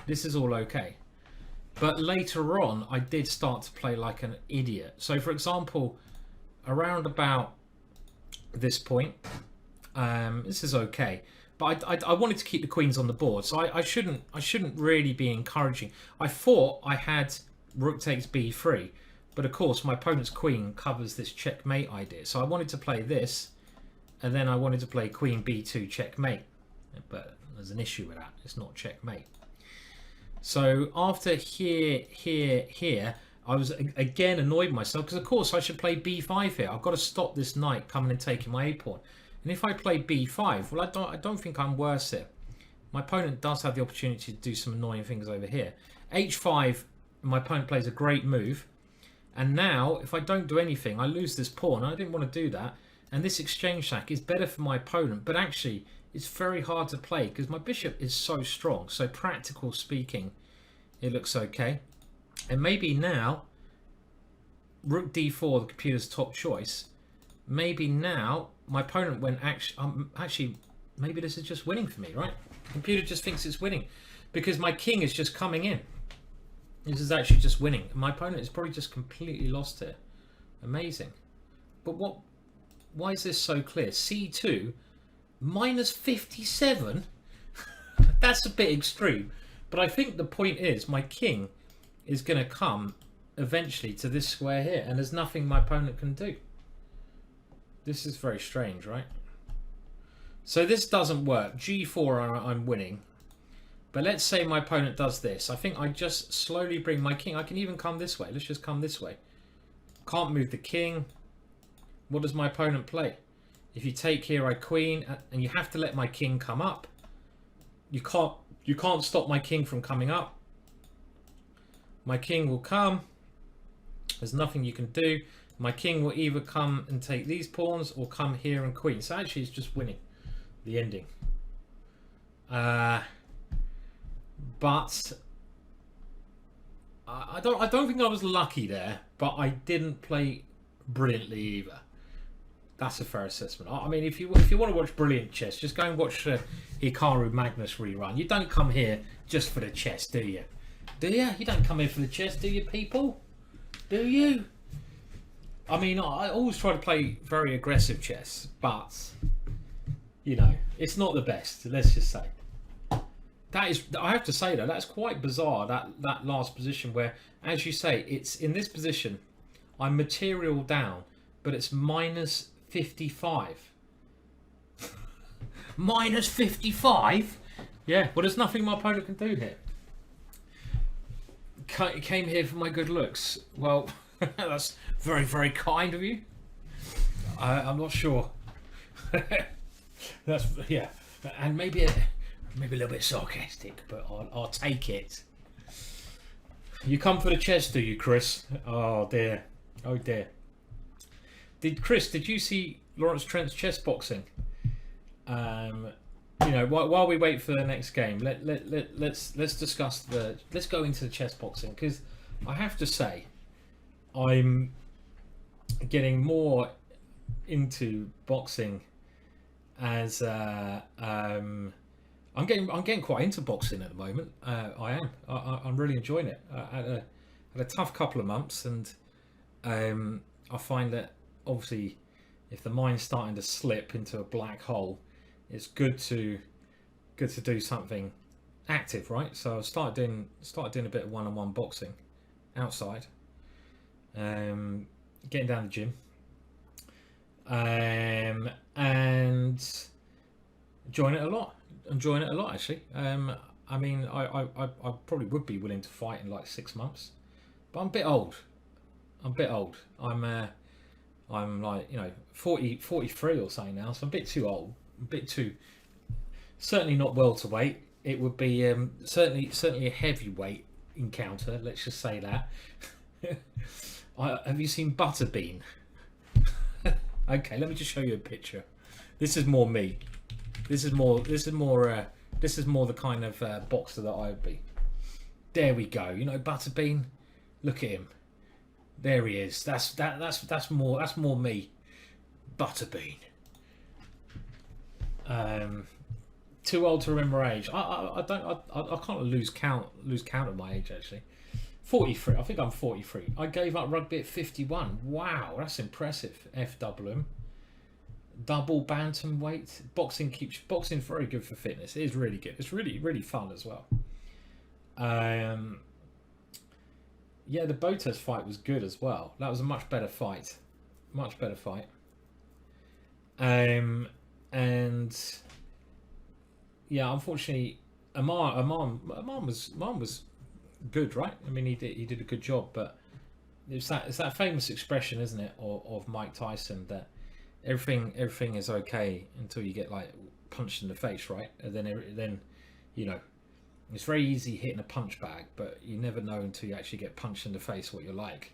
This is all okay. But later on, I did start to play like an idiot. So for example, around about this point, this is okay. But I wanted to keep the queens on the board, so I shouldn't really be encouraging. I thought I had rook takes b3, but of course my opponent's queen covers this checkmate idea. So I wanted to play this, and then I wanted to play queen b2 checkmate. But there's an issue with that. It's not checkmate. So after here, I was again annoyed with myself because of course I should play b5 here. I've got to stop this knight coming and taking my a pawn. And if I play b5, well, I don't think I'm worse here. My opponent does have the opportunity to do some annoying things over here. h5, my opponent plays a great move. And now, if I don't do anything, I lose this pawn. I didn't want to do that. And this exchange sack is better for my opponent. But actually, it's very hard to play because my bishop is so strong. So practical speaking, it looks okay. And maybe now, rook d4, the computer's top choice. Maybe now, my opponent went actually, maybe this is just winning for me, right? The computer just thinks it's winning because my king is just coming in. This is actually just winning. My opponent is probably just completely lost here. Amazing. But why is this so clear? c2 minus 57? That's a bit extreme. But I think the point is my king is going to come eventually to this square here. And there's nothing my opponent can do. This is very strange, right? So this doesn't work. g4 I'm winning. But let's say my opponent does this. I think I just slowly bring my king. I can even come this way. Let's just come this way. Can't move the king. What does my opponent play? If you take here, I queen. And you have to let my king come up. You can't stop my king from coming up. My king will come. There's nothing you can do. My king will either come and take these pawns or come here and queen. So actually it's just winning the ending. But I don't think I was lucky there, but I didn't play brilliantly either. That's a fair assessment. I mean, if you want to watch brilliant chess, just go and watch Hikaru Magnus rerun. You don't come here just for the chess, do you? Do you? You don't come here for the chess, do you, people? Do you? I mean, I always try to play very aggressive chess, but you know, it's not the best. Let's just say. That is, I have to say though, that's quite bizarre, that last position where, as you say, it's in this position, I'm material down, but it's minus 55. Minus 55? Yeah, well, there's nothing my opponent can do here. Came here for my good looks. Well, that's very, very kind of you. I'm not sure. That's, yeah, and maybe a little bit sarcastic, but I'll take it. You come for the chess, do you, Chris? Oh dear, oh dear. Did you see Lawrence Trent's chess boxing? You know, while we wait for the next game, let's discuss let's go into the chess boxing, because I have to say I'm getting more into boxing as I'm getting quite into boxing at the moment. I'm really enjoying it. I had a tough couple of months, and I find that obviously if the mind's starting to slip into a black hole, it's good to do something active, right? So I started doing a bit of one-on-one boxing outside, getting down the gym, and enjoying it a lot. Actually. I mean, I probably would be willing to fight in like 6 months, but I'm a bit old. I'm like, you know, 43 or something now, so I'm a bit too old, a bit too, certainly not welterweight. It would be certainly a heavyweight encounter, let's just say that. Have you seen Butterbean? Okay, let me just show you a picture. This is more me. This is more the kind of boxer that I would be. There we go. You know, Butterbean. Look at him. There he is. That's more me. Butterbean. Too old to remember age. I can't lose count of my age actually. 43. I think I'm 43. I gave up rugby at 51. Wow, that's impressive. FWM. Double bantamweight. Boxing very good for fitness. It is really good. It's really fun as well. Yeah, the Botas fight was good as well. That was a much better fight. And yeah, unfortunately, Amman was good, right? I mean, he did a good job, but it's that famous expression, isn't it, of Mike Tyson, that everything is okay until you get like punched in the face, right? And then you know, it's very easy hitting a punch bag, but you never know until you actually get punched in the face what you're like.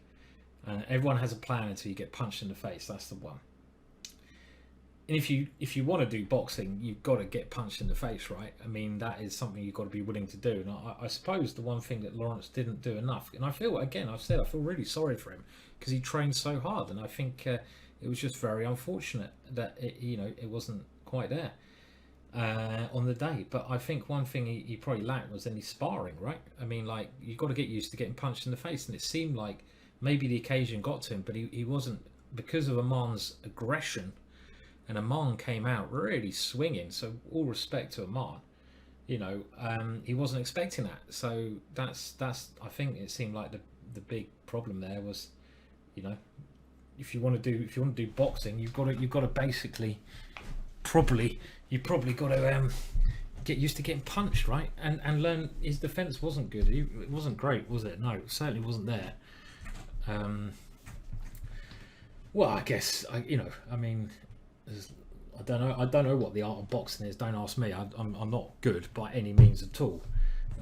And everyone has a plan until you get punched in the face. That's the one. And if you want to do boxing, you've got to get punched in the face, right? I mean, that is something you've got to be willing to do. And I suppose the one thing that Lawrence didn't do enough, and I feel, again, I've said I feel really sorry for him because he trained so hard, and I think it was just very unfortunate that it wasn't quite there on the day. But I think one thing he probably lacked was any sparring, right? I mean, like, you've got to get used to getting punched in the face, and it seemed like maybe the occasion got to him, but he wasn't, because of Aman's aggression. And Aman came out really swinging, so all respect to Aman. He wasn't expecting that. So that's I think it seemed like the big problem there was, if you want to do boxing, you've got to basically probably got to get used to getting punched, right? And learn. His defense wasn't good. It wasn't great, was it? No, it certainly wasn't there. Well, I guess I mean. I don't know what the art of boxing is. Don't ask me. I'm not good by any means at all.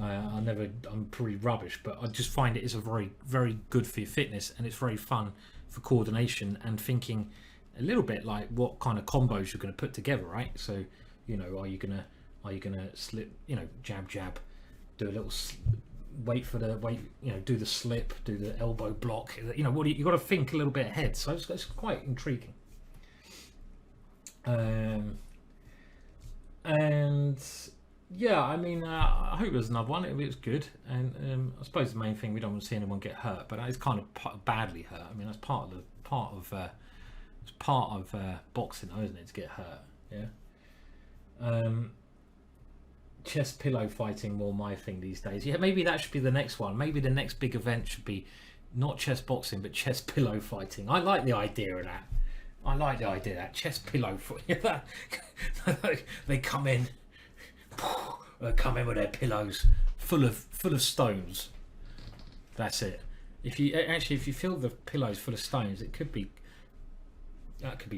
I'm pretty rubbish, but I just find it is a very, very good for your fitness, and it's very fun for coordination and thinking a little bit like what kind of combos you're going to put together, right? So, are you gonna slip, jab, do a little do the slip, do the elbow block. You got to think a little bit ahead. So it's quite intriguing. And yeah, I mean, I hope there's another one. It was good, and I suppose the main thing, we don't want to see anyone get hurt, but it's kind of badly hurt. I mean, that's part of boxing, though, isn't it, to get hurt? Yeah. Chess pillow fighting more my thing these days. Yeah, maybe that should be the next one. Maybe the next big event should be not chess boxing, but chess pillow fighting. I like the idea of that. That chess pillow fight. They come in with their pillows full of stones. That's it. If you fill the pillows full of stones, that could be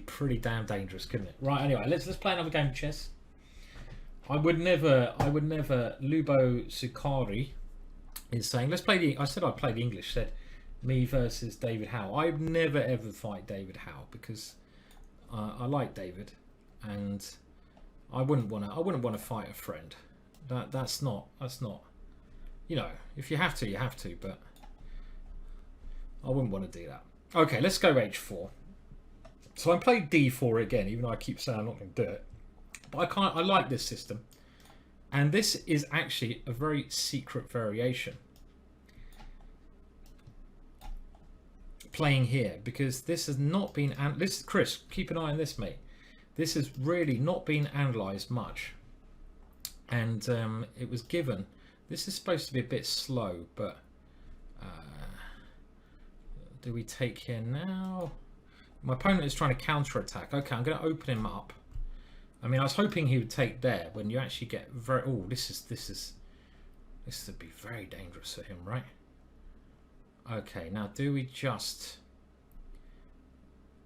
pretty damn dangerous, couldn't it? Right. Anyway, let's play another game of chess. I would never. Lubo Sukari is saying, let's play I said I'd play the English. Said me versus David Howe. I'd never ever fight David Howe because I like David, and I wouldn't want to fight a friend. That's not. If you have to, you have to. But I wouldn't want to do that. Okay, let's go H4. So I played D4 again, even though I keep saying I'm not going to do it. But I like this system, and this is actually a very secret variation. Playing here, because this has not been, and this, Chris, keep an eye on this, mate. This has really not been analysed much, and it was given. This is supposed to be a bit slow, but do we take here now? My opponent is trying to counter attack. Okay, I'm going to open him up. I mean, I was hoping he would take there. When you actually get very, this would be very dangerous for him, right? Okay, now do we just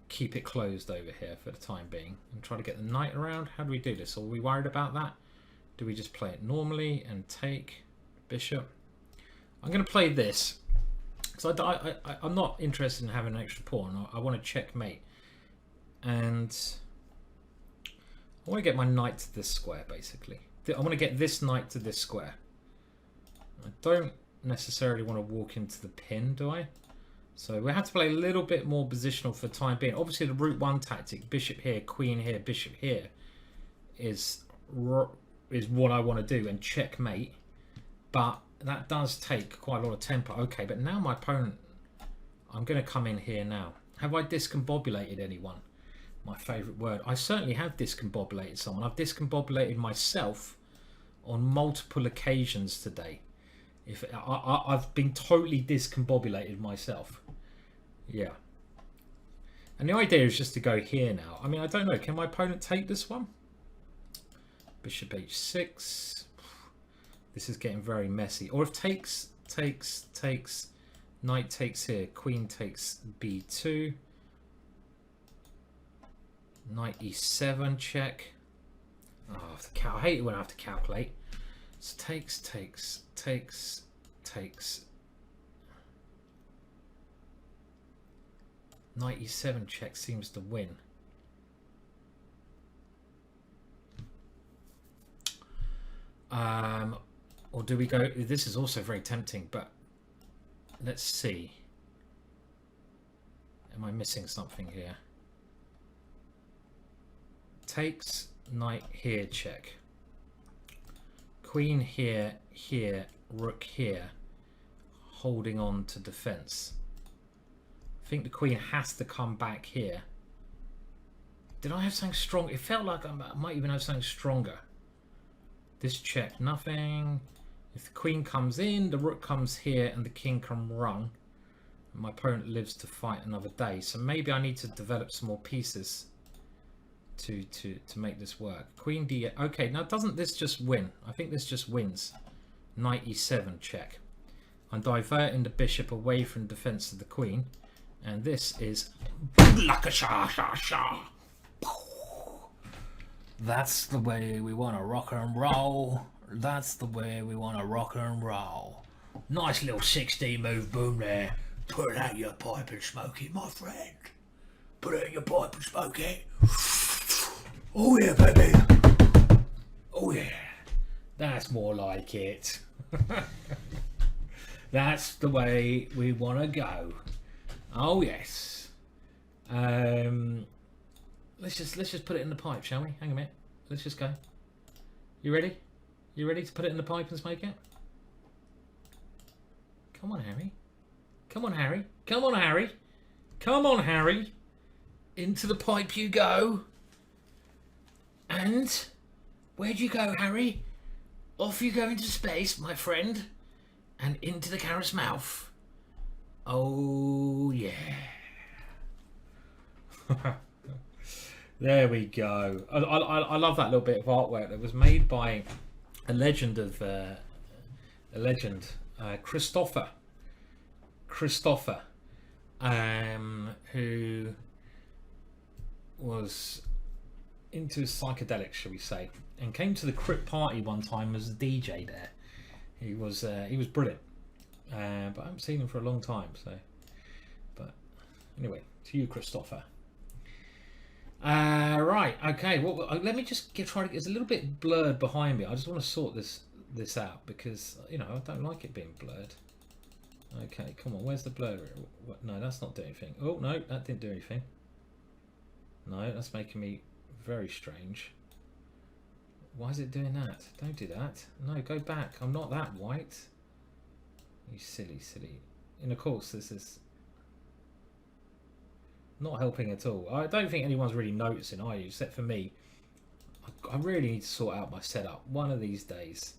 keep it closed over here for the time being and try to get the knight around? How do we do this? Are we worried about that? Do we just play it normally and take bishop? I'm going to play this because I'm not interested in having an extra pawn. I want to checkmate, and I want to get my knight to this square, basically. I want to get this knight to this square. I don't necessarily want to walk into the pin, do I? So we have to play a little bit more positional for the time being. Obviously, the route one tactic, bishop here, queen here, bishop here, is what I want to do and checkmate. But that does take quite a lot of tempo. Okay, but now my opponent, I'm going to come in here now. Have I discombobulated anyone? My favourite word. I certainly have discombobulated someone. I've discombobulated myself on multiple occasions today. I've been totally discombobulated myself. Yeah. And the idea is just to go here now. I mean, I don't know. Can my opponent take this one? Bishop h6. This is getting very messy. Or if takes, Knight takes here. Queen takes b2. Knight e7 check. Oh, I hate it when I have to calculate. So takes. Knight e7 check seems to win. Or do we go? This is also very tempting, but let's see. Am I missing something here? Takes, knight here check. Queen here, rook here, holding on to defense. I think the queen has to come back here. Did I have something strong? It felt like I might even have something stronger. This check, nothing. If the queen comes in, the rook comes here and the king can run. My opponent lives to fight another day. So maybe I need to develop some more pieces to make this work. Queen d8. Okay, now doesn't this just win? I think this just wins. Knight e7 check. I'm diverting the bishop away from defense of the queen. And this is that's the way we want to rock and roll. That's the way we want to rock and roll. Nice little 16 move boom there. Put it out your pipe and smoke it, my friend. Put it in your pipe and smoke it. Oh yeah, baby. Oh yeah. That's more like it. That's the way we want to go. Oh yes. Let's just put it in the pipe, shall we? Hang a minute. Let's just go. You ready? You ready to put it in the pipe and smoke it? Come on, Harry. Come on, Harry. Come on, Harry. Come on, Harry. Into the pipe you go. And where'd you go, Harry? Off you go into space, my friend. And into the carrot's mouth. Oh, yeah. There we go. I love that little bit of artwork that was made by a legend of Christopher, who was into psychedelics, shall we say, and came to the Crypt party one time as a DJ there. He was brilliant, but I haven't seen him for a long time. So, but anyway, to you, Christopher. Right, okay. Well, let me just try to. It's a little bit blurred behind me. I just want to sort this out because I don't like it being blurred. Okay, come on. Where's the blur? No, that's not doing anything. Oh no, that didn't do anything. No, that's making me very strange. Why is it doing that? Don't do that. No, go back. I'm not that white. You silly. And of course, this is not helping at all. I don't think anyone's really noticing, are you? Except for me. I really need to sort out my setup. One of these days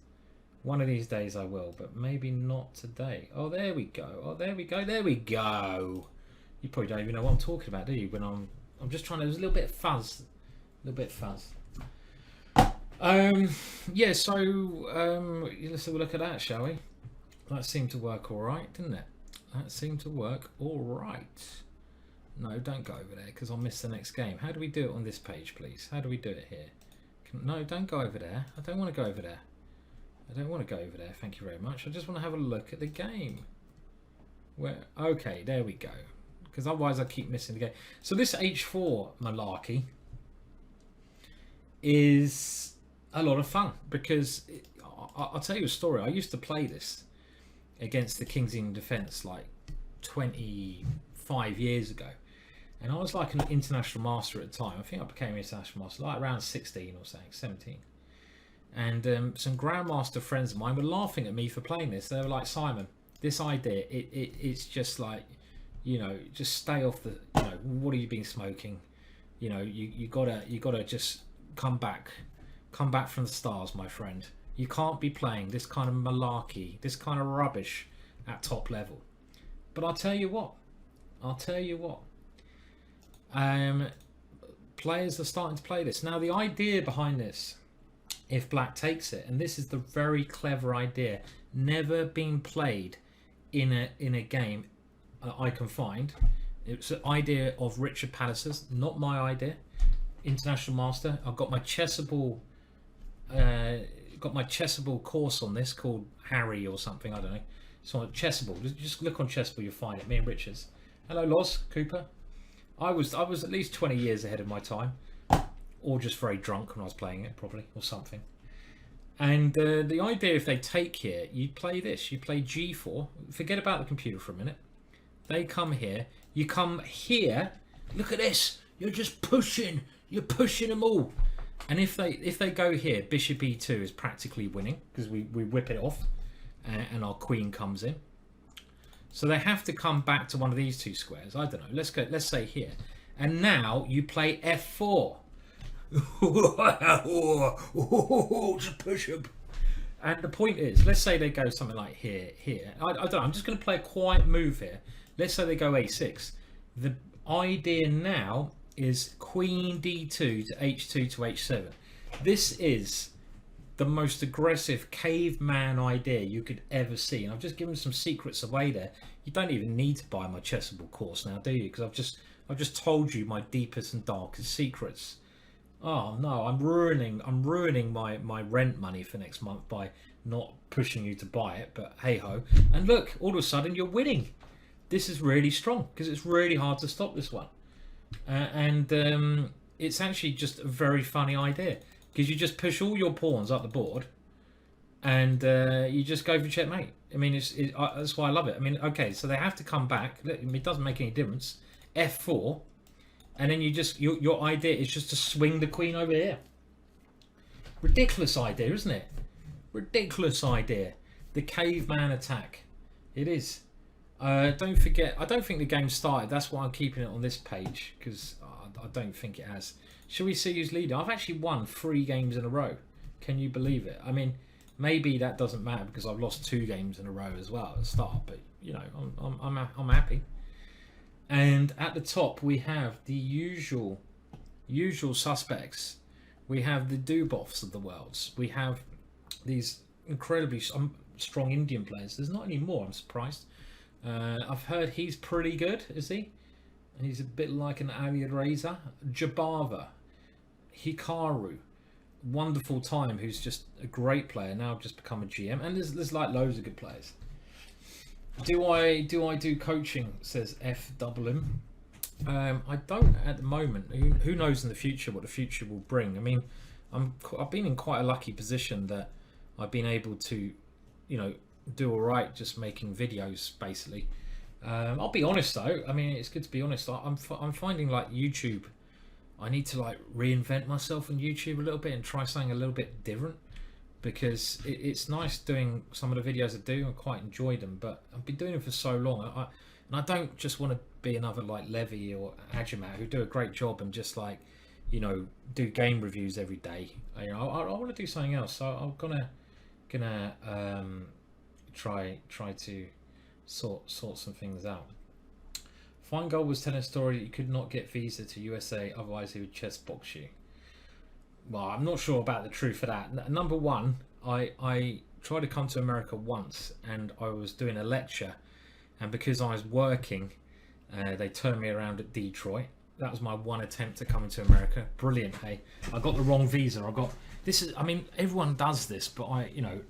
I will, but maybe not today. Oh, there we go. Oh, there we go. There we go. You probably don't even know what I'm talking about, do you? When I'm just trying to. There's a little bit of fuzz. Yeah. So let's have a look at that, shall we? That seemed to work all right, didn't it? That seemed to work all right. No, don't go over there because I'll miss the next game. How do we do it on this page, please? How do we do it here? No, don't go over there. I don't want to go over there. I don't want to go over there. Thank you very much. I just want to have a look at the game. Where? Okay, there we go. Because otherwise I keep missing the game. So this H4 malarkey is a lot of fun because I'll tell you a story. I used to play this against the King's Indian Defence like 25 years ago. And I was like an international master at the time. I think I became an international master like around 16 or something, 17. And some Grandmaster friends of mine were laughing at me for playing this. They were like, Simon, this idea, it's just like, just stay off the, what have you been smoking? You gotta just come back from the stars, my friend. You can't be playing this kind of malarkey, this kind of rubbish at top level. But I'll tell you what. Players are starting to play this. Now, the idea behind this, if black takes it, and this is the very clever idea, never been played in a game I can find. It's an idea of Richard Palliser's, not my idea. International master. I've got my Chessable course on this called Harry or something, I don't know. So on Chessable, just look on Chessable, you'll find it. Me and Richards. Hello, Loz Cooper. I was at least 20 years ahead of my time, or just very drunk when I was playing it, probably, or something. And the idea, if they take here, you play this. You play G4. Forget about the computer for a minute. They come here. You come here. Look at this. You're just pushing. You're pushing them all. And if they go here, Bishop E2 is practically winning because we whip it off, and our queen comes in. So they have to come back to one of these two squares. I don't know. Let's say here. And now you play F4. Just push up. And the point is, let's say they go something like here. I don't know. I'm just going to play a quiet move here. Let's say they go A6. The idea now is Queen D2 to H2 to H7. This is the most aggressive caveman idea you could ever see, and I've just given some secrets away there. You don't even need to buy my Chessable course now, do you? Because I've just told you my deepest and darkest secrets. Oh no, I'm ruining my rent money for next month by not pushing you to buy it. But hey ho, and look, all of a sudden you're winning. This is really strong because it's really hard to stop this one, and it's actually just a very funny idea. Because you just push all your pawns up the board, and you just go for checkmate. I mean, that's why I love it. I mean, okay, so they have to come back. It doesn't make any difference. F4, and then you just your idea is just to swing the queen over here. Ridiculous idea, isn't it? Ridiculous idea. The caveman attack. It is. Don't forget. I don't think the game started. That's why I'm keeping it on this page because I don't think it has. Shall we see who's leading? I've actually won 3 games in a row. Can you believe it? I mean, maybe that doesn't matter because I've lost 2 games in a row as well at the start. But you know, I'm happy. And at the top we have the usual suspects. We have the Dubovs of the worlds. We have these incredibly strong Indian players. There's not any more. I'm surprised. I've heard he's pretty good. Is he? He's a bit like an Ali Reza. Jabava, Hikaru, wonderful time, who's just a great player, now just become a GM, and there's like loads of good players. Do I do coaching? Says FWM. I don't at the moment. Who knows in the future what the future will bring? I mean, I've been in quite a lucky position that I've been able to, you know, do all right just making videos basically. I'll be honest though. I mean, it's good to be honest. I'm finding like YouTube. I need to like reinvent myself on YouTube a little bit and try something a little bit different because it's nice doing some of the videos I do. I quite enjoy them, but I've been doing them for so long. And I don't just want to be another like Levy or Ajamat who do a great job and just like, you know, do game reviews every day. You know, I want to do something else. So I'm gonna try to sort some things out. Feingold was telling a story that you could not get visa to USA, otherwise he would chess box you. Well, I'm not sure about the truth of that. Number one, I tried to come to America once and I was doing a lecture, and because I was working, they turned me around at Detroit. That was my one attempt to come into America. Brilliant, hey. I got the wrong visa. I mean, everyone does this, but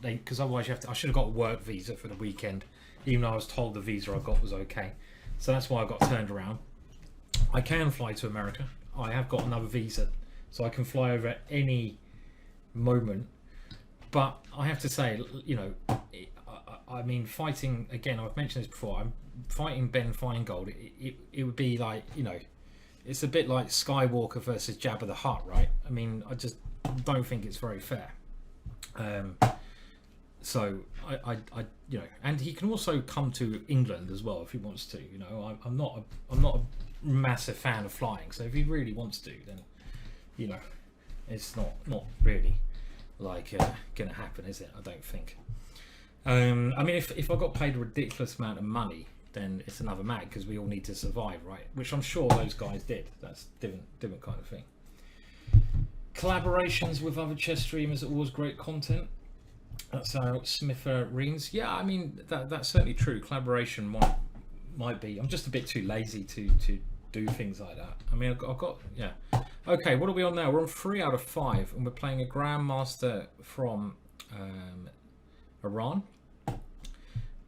because otherwise I should have got a work visa for the weekend, even though I was told the visa I got was okay. So that's why I got turned around. I can fly to America. I have got another visa, so I can fly over at any moment. But I have to say, you know, I mean, fighting, again, I've mentioned this before, I'm fighting Ben Feingold. It would be like, you know, it's a bit like Skywalker versus Jabba the Hutt, right? I mean, I just don't think it's very fair. So I you know, and he can also come to England as well if he wants to. You know, I'm not a massive fan of flying, so if he really wants to, then, you know, it's not really like gonna happen, is it? I don't think. I mean, if I got paid a ridiculous amount of money, then it's another matter because we all need to survive, right? Which I'm sure those guys did. That's different kind of thing. Collaborations with other chess streamers are always great content. That's how Smither reads. Yeah, I mean that's certainly true. Collaboration Might be. I'm just a bit too lazy to do things like that. I mean, I've got yeah. Okay, what are we on now? We're on 3 out of 5, and we're playing a Grandmaster from Iran,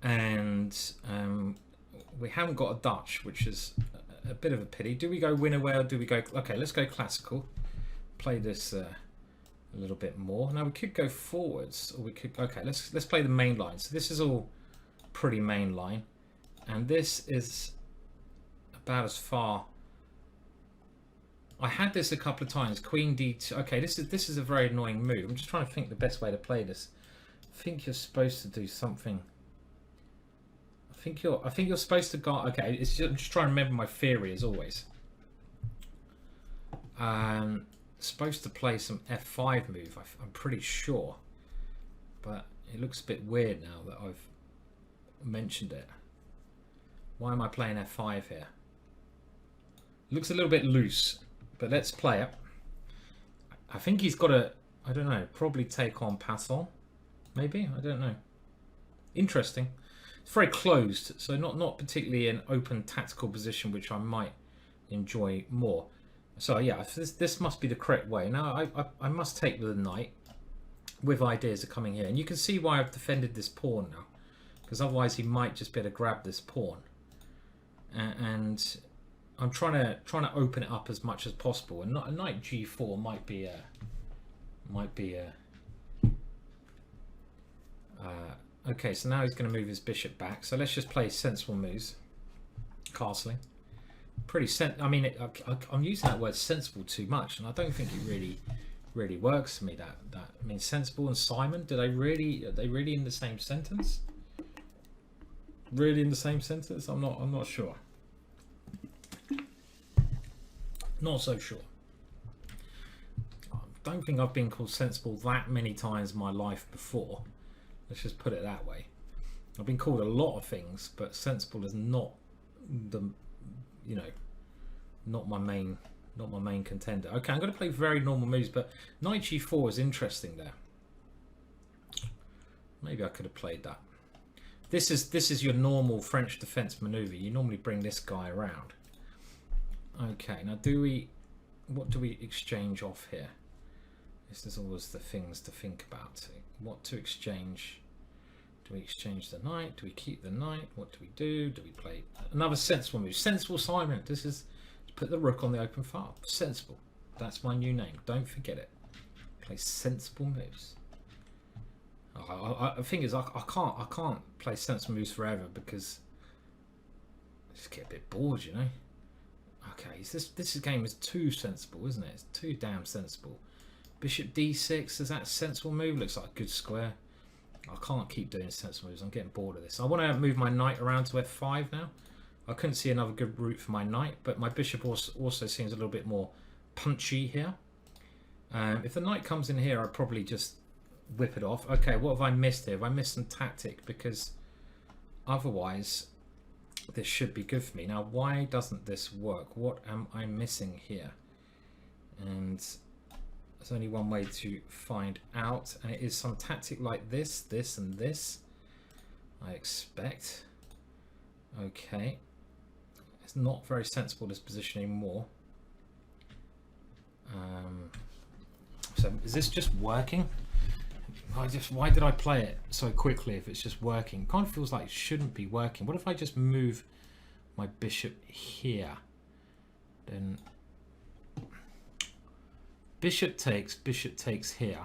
and we haven't got a Dutch, which is a bit of a pity. Do we go winner or do we go? Okay, let's go classical. Play this a little bit more. Now we could go forwards, or we could. Okay, let's play the main line. So this is all pretty main line. And this is about as far. I had this a couple of times. Queen D2. Okay, this is a very annoying move. I'm just trying to think the best way to play this. I think you're supposed to do something. I think you're supposed to go. Okay, I'm just trying to remember my theory as always. Supposed to play some F5 move. I'm pretty sure, but it looks a bit weird now that I've mentioned it. Why am I playing F5 here? Looks a little bit loose, but let's play it. I think he's got to, I don't know, probably take on Passon. Maybe, I don't know. Interesting. It's very closed, so not particularly an open tactical position, which I might enjoy more. So yeah, this must be the correct way. Now I must take with a knight, with ideas of coming here. And you can see why I've defended this pawn now, because otherwise he might just be able to grab this pawn. And I'm trying to open it up as much as possible, and a knight g4 might be okay. So now he's going to move his bishop back. So let's just play sensible moves. Castling, I mean, I'm using that word sensible too much, and I don't think it really works for me. That I mean, sensible and Simon, are they really in the same sentence? Really in the same sentence? I'm not sure. Not so sure. I don't think I've been called sensible that many times in my life before. Let's just put it that way. I've been called a lot of things, but sensible is not not my main contender. Okay, I'm going to play very normal moves, but knight g4 is interesting there. Maybe I could have played that. This is your normal French defense maneuver. You normally bring this guy around. Okay, now what do we exchange off here? This is always the things to think about. What to exchange? Do we exchange the knight? Do we keep the knight? What do we do? Do we play another sensible move? Sensible Simon. This is to put the rook on the open file. Sensible. That's my new name. Don't forget it. Play sensible moves. The thing is, I can't play sensible moves forever because I just get a bit bored, you know. Okay, this game is too sensible, isn't it? It's too damn sensible. Bishop d6, is that a sensible move? Looks like a good square. I can't keep doing sensible moves. I'm getting bored of this. I want to move my knight around to f5 now. I couldn't see another good route for my knight, but my bishop also seems a little bit more punchy here. If the knight comes in here, I'd probably just whip it off. Okay, what have I missed here? Have I missed some tactic? Because otherwise this should be good for me. Now, why doesn't this work? What am I missing here? And there's only one way to find out, and it is some tactic like this, this, and this, I expect. Okay, it's not very sensible, this position anymore. So is this just working? Why did I play it so quickly if it's just working? It kind of feels like it shouldn't be working. What if I just move my bishop here? Then bishop takes here.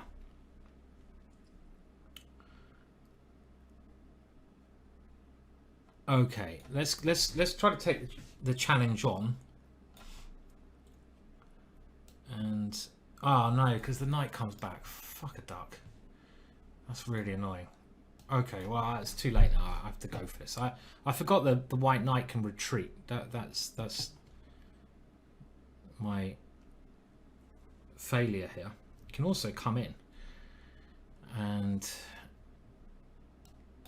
Okay, let's try to take the challenge on. And no, because the knight comes back. Fuck a duck. That's really annoying. Okay, well, it's too late now. I have to go for this. I forgot the white knight can retreat. That's my failure here. It can also come in. And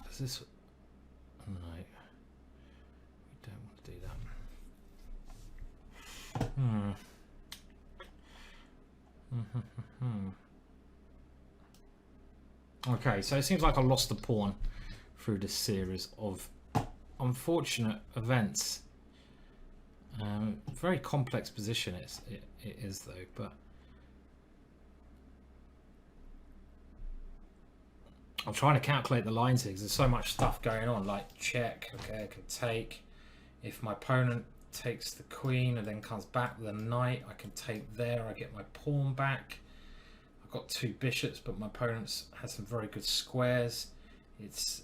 does this? No, we don't want to do that. Okay, so it seems like I lost the pawn through this series of unfortunate events. Very complex position it is though, but I'm trying to calculate the lines here because there's so much stuff going on, like check, okay, I can take. If my opponent takes the queen and then comes back with a knight, I can take there, I get my pawn back. I've got 2 bishops, but my opponent's has some very good squares. It's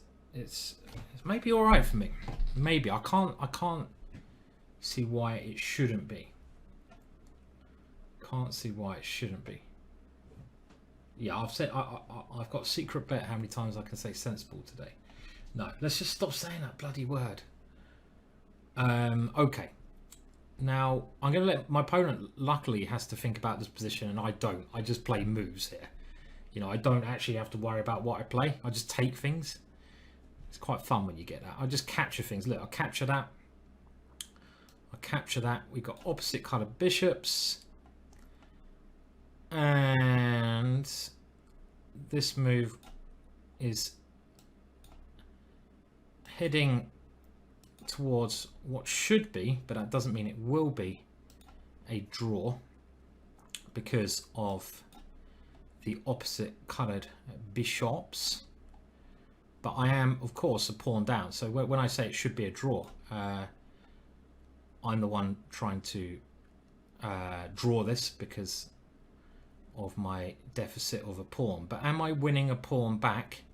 maybe all right for me. Maybe I can't see why it shouldn't be. Can't see why it shouldn't be. Yeah, I've said I've got a secret bet how many times I can say sensible today. No, let's just stop saying that bloody word. Okay. Now I'm going to let my opponent. Luckily, has to think about this position, and I don't. I just play moves here. You know, I don't actually have to worry about what I play. I just take things. It's quite fun when you get that. I just capture things. Look, I'll capture that. I'll capture that. We've got opposite coloured bishops. And this move is heading towards what should be, but that doesn't mean it will be, a draw because of the opposite coloured bishops. But I am, of course, a pawn down. So when I say it should be a draw, I'm the one trying to draw this because of my deficit of a pawn. But am I winning a pawn back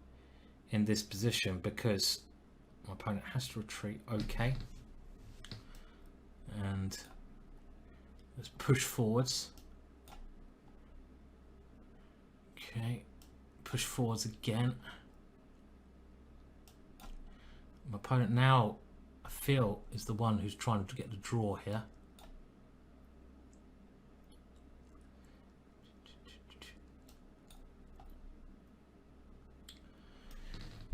in this position because my opponent has to retreat? Okay. And let's push forwards. Okay. Push forwards again. My opponent now, I feel, is the one who's trying to get the draw here.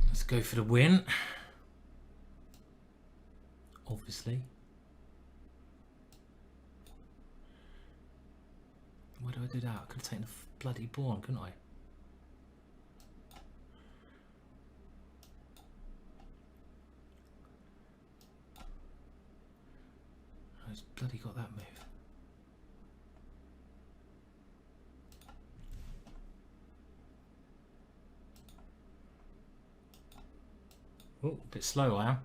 Let's go for the win. Obviously. Why do I do that? I could have taken the bloody pawn, couldn't I? I just bloody got that move. Oh, a bit slow I am.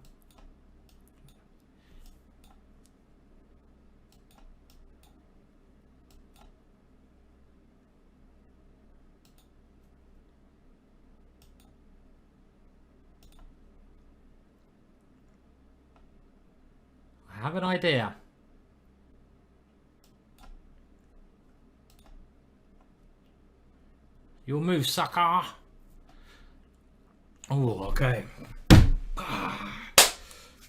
I have an idea. Your move, sucker. Oh, okay.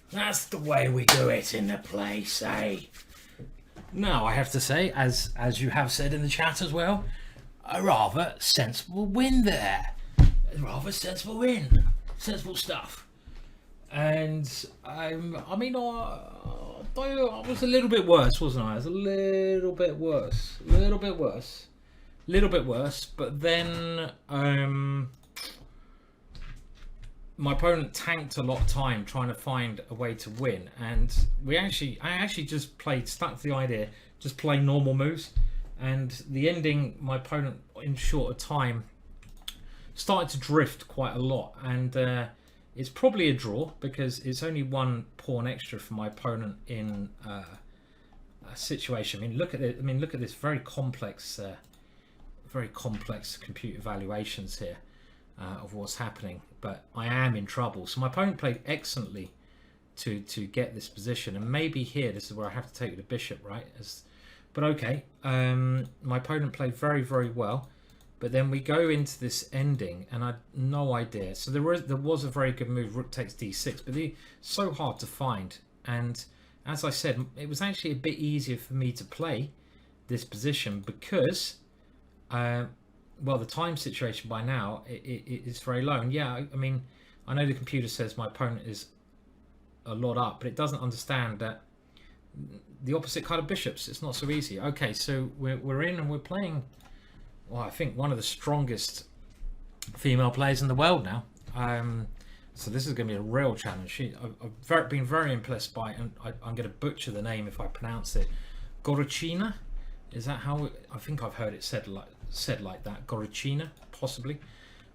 That's the way we do it in the place, eh? Now, I have to say, as you have said in the chat as well, a rather sensible win there. A rather sensible win. Sensible stuff. And I mean, I was a little bit worse, wasn't I? I was a little bit worse. A little bit worse. A little bit worse. But then my opponent tanked a lot of time trying to find a way to win, and I actually just stuck to the idea, just play normal moves, and the ending, my opponent in shorter time started to drift quite a lot, and it's probably a draw because it's only 1 pawn extra for my opponent in a situation. I mean, look at it. I mean, look at this very complex computer valuations here of what's happening. But I am in trouble. So my opponent played excellently to get this position, and maybe here this is where I have to take the bishop, right? But okay, my opponent played very, very well. But then we go into this ending, and I had no idea. So there was a very good move, rook takes d6, but they're so hard to find. And as I said, it was actually a bit easier for me to play this position because, well, the time situation by now it is very low. And yeah, I mean, I know the computer says my opponent is a lot up, but it doesn't understand that the opposite kind of bishops, it's not so easy. Okay, so we're in and we're playing, well, I think one of the strongest female players in the world now. So this is going to be a real challenge. I've been very impressed by, and I'm going to butcher the name if I pronounce it. Gorachina, is that how? I think I've heard it said like that. Gorachina, possibly,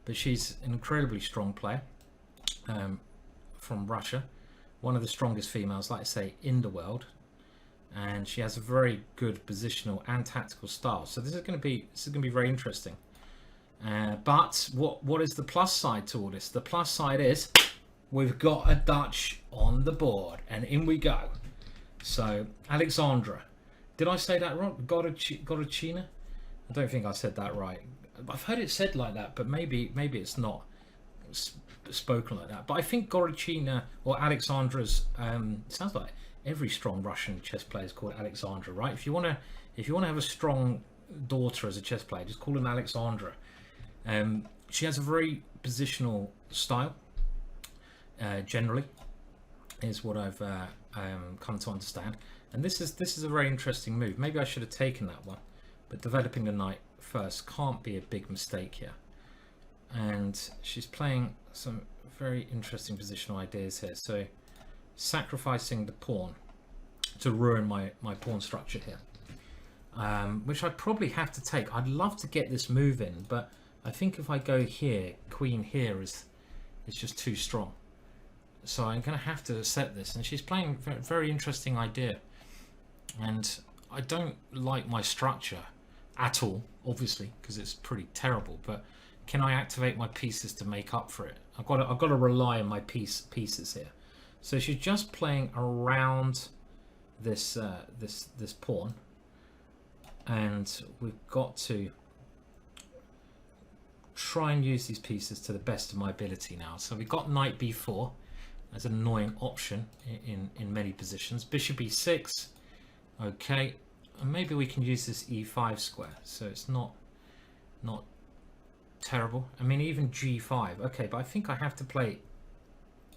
but she's an incredibly strong player from Russia, one of the strongest females, like I say, in the world, and she has a very good positional and tactical style. So this is going to be very interesting. But what is the plus side to all this? The plus side is we've got a Dutch on the board, and in we go. So Alexandra, did I say that wrong? Gorachina? I don't think I said that right. I've heard it said like that, but maybe it's not spoken like that. But I think Gorachina or Alexandra's sounds like every strong Russian chess player is called Alexandra, right? If you wanna have a strong daughter as a chess player, just call him Alexandra. She has a very positional style, generally, is what I've come to understand. And this is a very interesting move. Maybe I should have taken that one, but developing the knight first can't be a big mistake here. And she's playing some very interesting positional ideas here. So sacrificing the pawn to ruin my pawn structure here, which I'd probably have to take. I'd love to get this move in, but I think if I go here, queen here is just too strong. So I'm going to have to accept this. And she's playing a very interesting idea. And I don't like my structure at all, obviously, because it's pretty terrible. But can I activate my pieces to make up for it? I've got to rely on my pieces here. So she's just playing around this this pawn, and we've got to try and use these pieces to the best of my ability now. So we've got knight b4 as an annoying option in many positions. Bishop e6, okay, and maybe we can use this e5 square, so it's not terrible. I mean, even g5, okay, but I think I have to play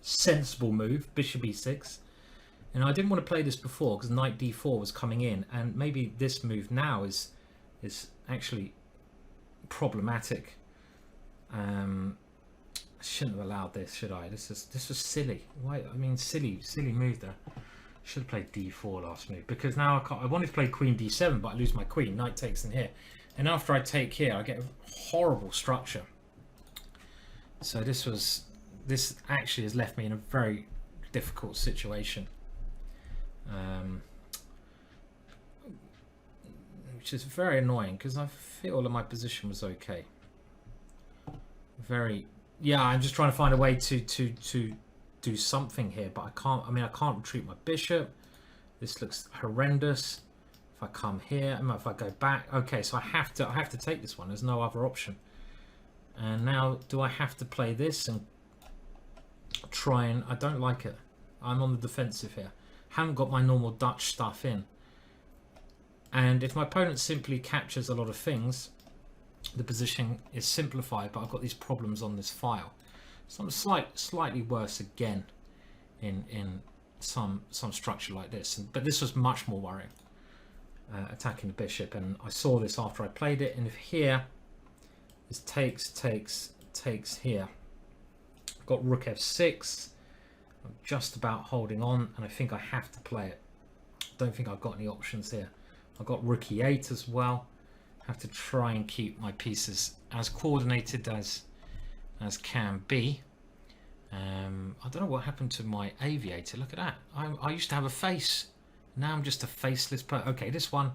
sensible move, bishop e6. And I didn't want to play this before because knight d4 was coming in, and maybe this move now is actually problematic. I shouldn't have allowed this, should I? This was silly. Why? I mean, silly move there. Should have played d4 last move, because now I wanted to play queen d7, but I lose my queen. Knight takes in here, and after I take here, I get a horrible structure. So this actually has left me in a very difficult situation, which is very annoying because I feel that my position was okay. Yeah, I'm just trying to find a way to do something here, but I can't. I mean, I can't retreat my bishop. This looks horrendous. If I come here, if I go back, okay, so I have to take this one. There's no other option. And now, do I have to play this and try and? I don't like it. I'm on the defensive here. Haven't got my normal Dutch stuff in. And if my opponent simply captures a lot of things, the position is simplified, but I've got these problems on this file. So I'm slightly worse again in some structure like this. But this was much more worrying, attacking the bishop. And I saw this after I played it. And if here, this takes here. I've got rook f6. I'm just about holding on, and I think I have to play it. Don't think I've got any options here. I've got rook e8 as well. Have to try and keep my pieces as coordinated as can be. I don't know what happened to my aviator. Look at that. I used to have a face. Now I'm just a faceless person. Okay, this one.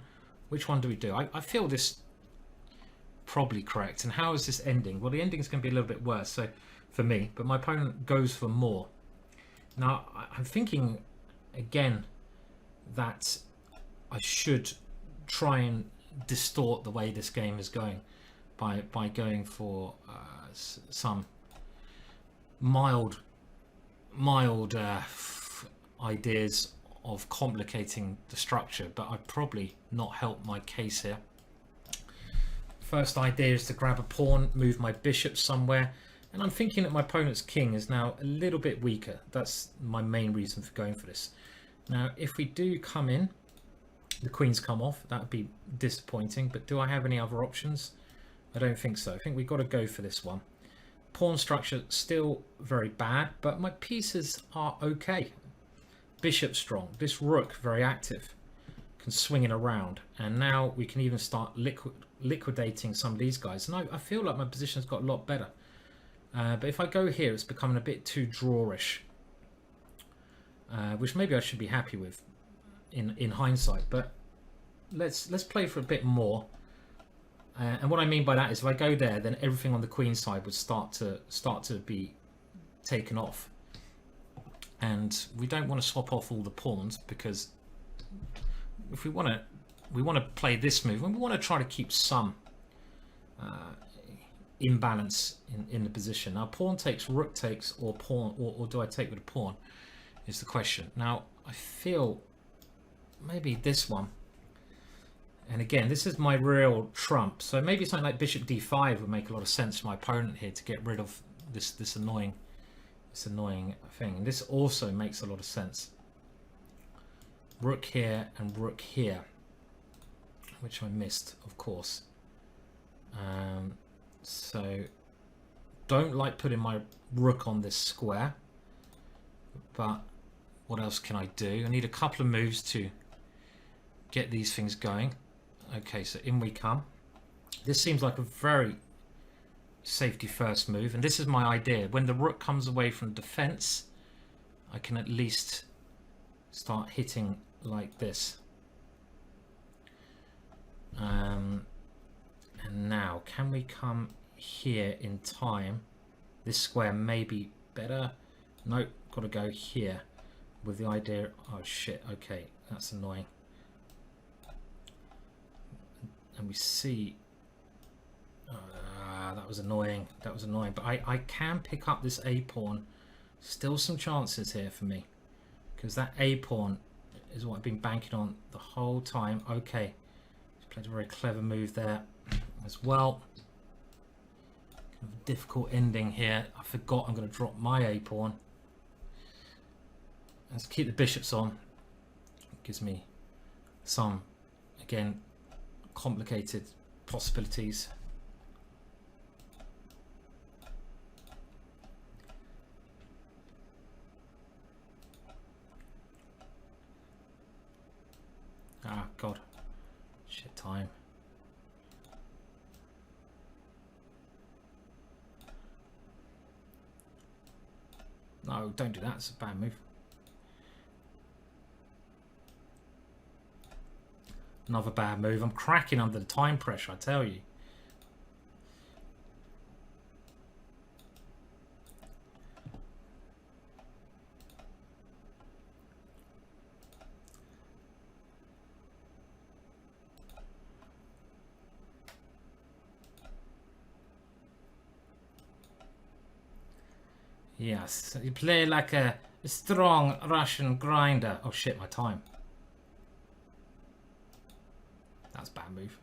Which one do we do? I feel this probably correct. And how is this ending? Well, the ending is going to be a little bit worse. So for me, but my opponent goes for more. Now I'm thinking again that I should try and distort the way this game is going by going for some mild ideas of complicating the structure, but I've probably not helped my case here. First idea is to grab a pawn, move my bishop somewhere, and I'm thinking that my opponent's king is now a little bit weaker. That's my main reason for going for this. Now if we do come in, the queen's come off, that would be disappointing, but do I have any other options? I don't think so. I think we've got to go for this one. Pawn structure still very bad, but my pieces are okay. Bishop strong. This rook very active, can swing it around, and now we can even start liquidating some of these guys. And I feel like my position's got a lot better. But if I go here, it's becoming a bit too drawish, which maybe I should be happy with in hindsight. But let's play for a bit more. And what I mean by that is if I go there, then everything on the queen side would start to be taken off. And we don't want to swap off all the pawns, because if we want to play this move, and we want to try to keep some imbalance in the position. Now pawn takes, rook takes, or pawn, or do I take with a pawn is the question. Now I feel maybe this one. And again, this is my real trump. So maybe something like bishop d5 would make a lot of sense for my opponent here to get rid of this annoying thing. And this also makes a lot of sense. Rook here and rook here, which I missed, of course. So don't like putting my rook on this square. But what else can I do? I need a couple of moves to get these things going. Okay, so in we come. This seems like a very safety first move, and this is my idea. When the rook comes away from defense, I can at least start hitting like this. And now, can we come here in time? This square may be better. Nope, got to go here with the idea. Oh shit, okay, that's annoying. And we see that was annoying, but I can pick up this a pawn. Still some chances here for me, because that a pawn is what I've been banking on the whole time. Okay, just played a very clever move there as well. Kind of a difficult ending here. I forgot I'm going to drop my a pawn. Let's keep the bishops on. It gives me some, again, complicated possibilities. Ah, God. Shit time. No, don't do that. It's a bad move. Another bad move. I'm cracking under the time pressure, I tell you. Yes, you play like a strong Russian grinder. Oh shit, my time. That's a bad move.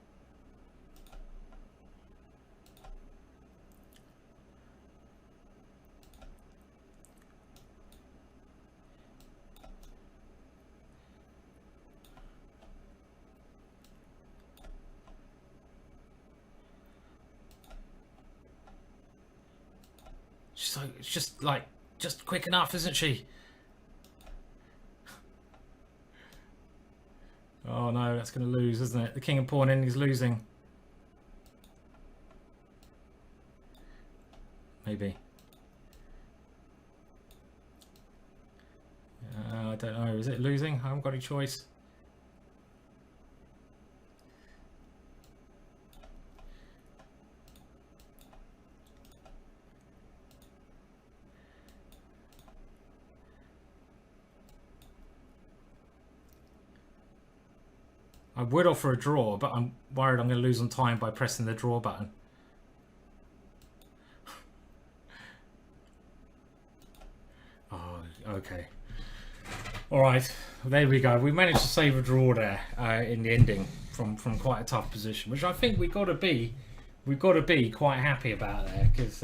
So it's just like, just quick enough, isn't she? Oh no, that's going to lose, isn't it? The king and pawn ending is losing. Maybe. I don't know. Is it losing? I haven't got any choice. I would offer a draw, but I'm worried I'm going to lose on time by pressing the draw button. Oh, okay. All right, there we go. We managed to save a draw there in the ending from quite a tough position, which I think we've got to be quite happy about there, because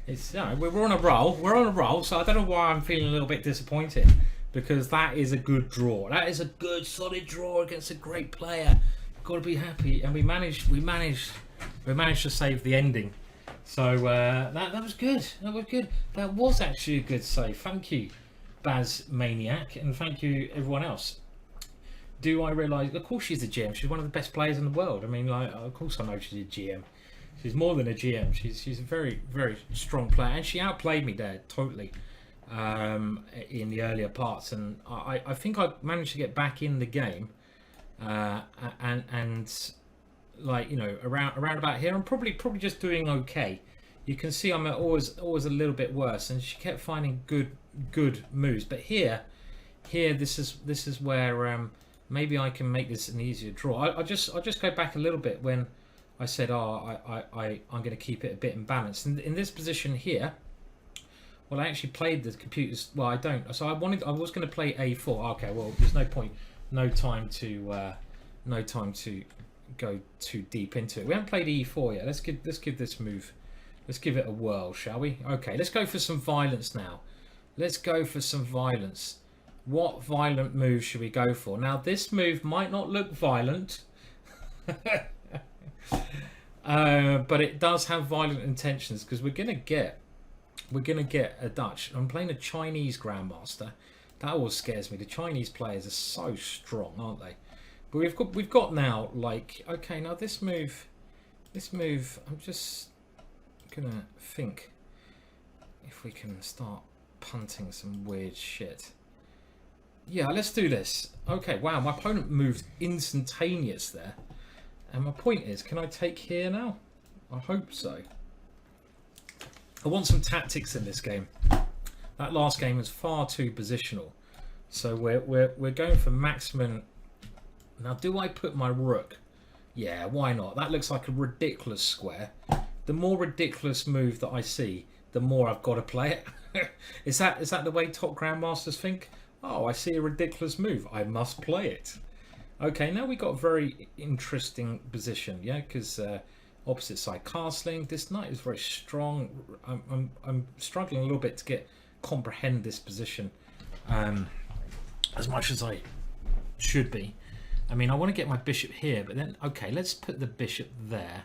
it's, you know, we're on a roll. We're on a roll, so I don't know why I'm feeling a little bit disappointed. Because that is a good draw. That is a good, solid draw against a great player. Got to be happy, and we managed to save the ending So that was good. That was good. That was actually a good save. Thank you, Baz Maniac, and thank you everyone else. Do I realise? Of course, she's a GM. She's one of the best players in the world. I mean, like, of course, I know she's a GM. She's more than a GM. She's a very, very strong player, and she outplayed me there totally in the earlier parts. And I think I managed to get back in the game, and like, you know, around about here, I'm probably just doing okay. You can see I'm always a little bit worse, and she kept finding good moves. But here, this is where maybe I can make this an easier draw. I'll just go back a little bit when I said, oh, I'm going to keep it a bit imbalanced. In this position here, well, I actually played the computers. Well, I don't. So I was going to play a4. Okay, well, there's no point, no time to go too deep into it. We haven't played e4 yet. Let's give this move. Let's give it a whirl, shall we? Okay, let's go for some violence now. Let's go for some violence. What violent move should we go for? Now, this move might not look violent, but it does have violent intentions, because we're gonna get a Dutch. I'm playing a Chinese Grandmaster. That always scares me. The Chinese players are so strong, aren't they? But we've got now, like, okay, now this move, I'm just gonna think if we can start punting some weird shit. Yeah, let's do this. Okay, wow, my opponent moved instantaneous there. And my point is, can I take here now? I hope so. I want some tactics in this game. That last game was far too positional. So we're going for maximum. Now, do I put my rook? Yeah, why not? That looks like a ridiculous square. The more ridiculous move that I see, the more I've got to play it. Is that the way top grandmasters think? Oh, I see a ridiculous move, I must play it. Okay, now we got a very interesting position, yeah, because opposite side castling. This knight is very strong. I'm struggling a little bit to comprehend this position as much as I should be. I mean, I want to get my bishop here, but then, okay, let's put the bishop there.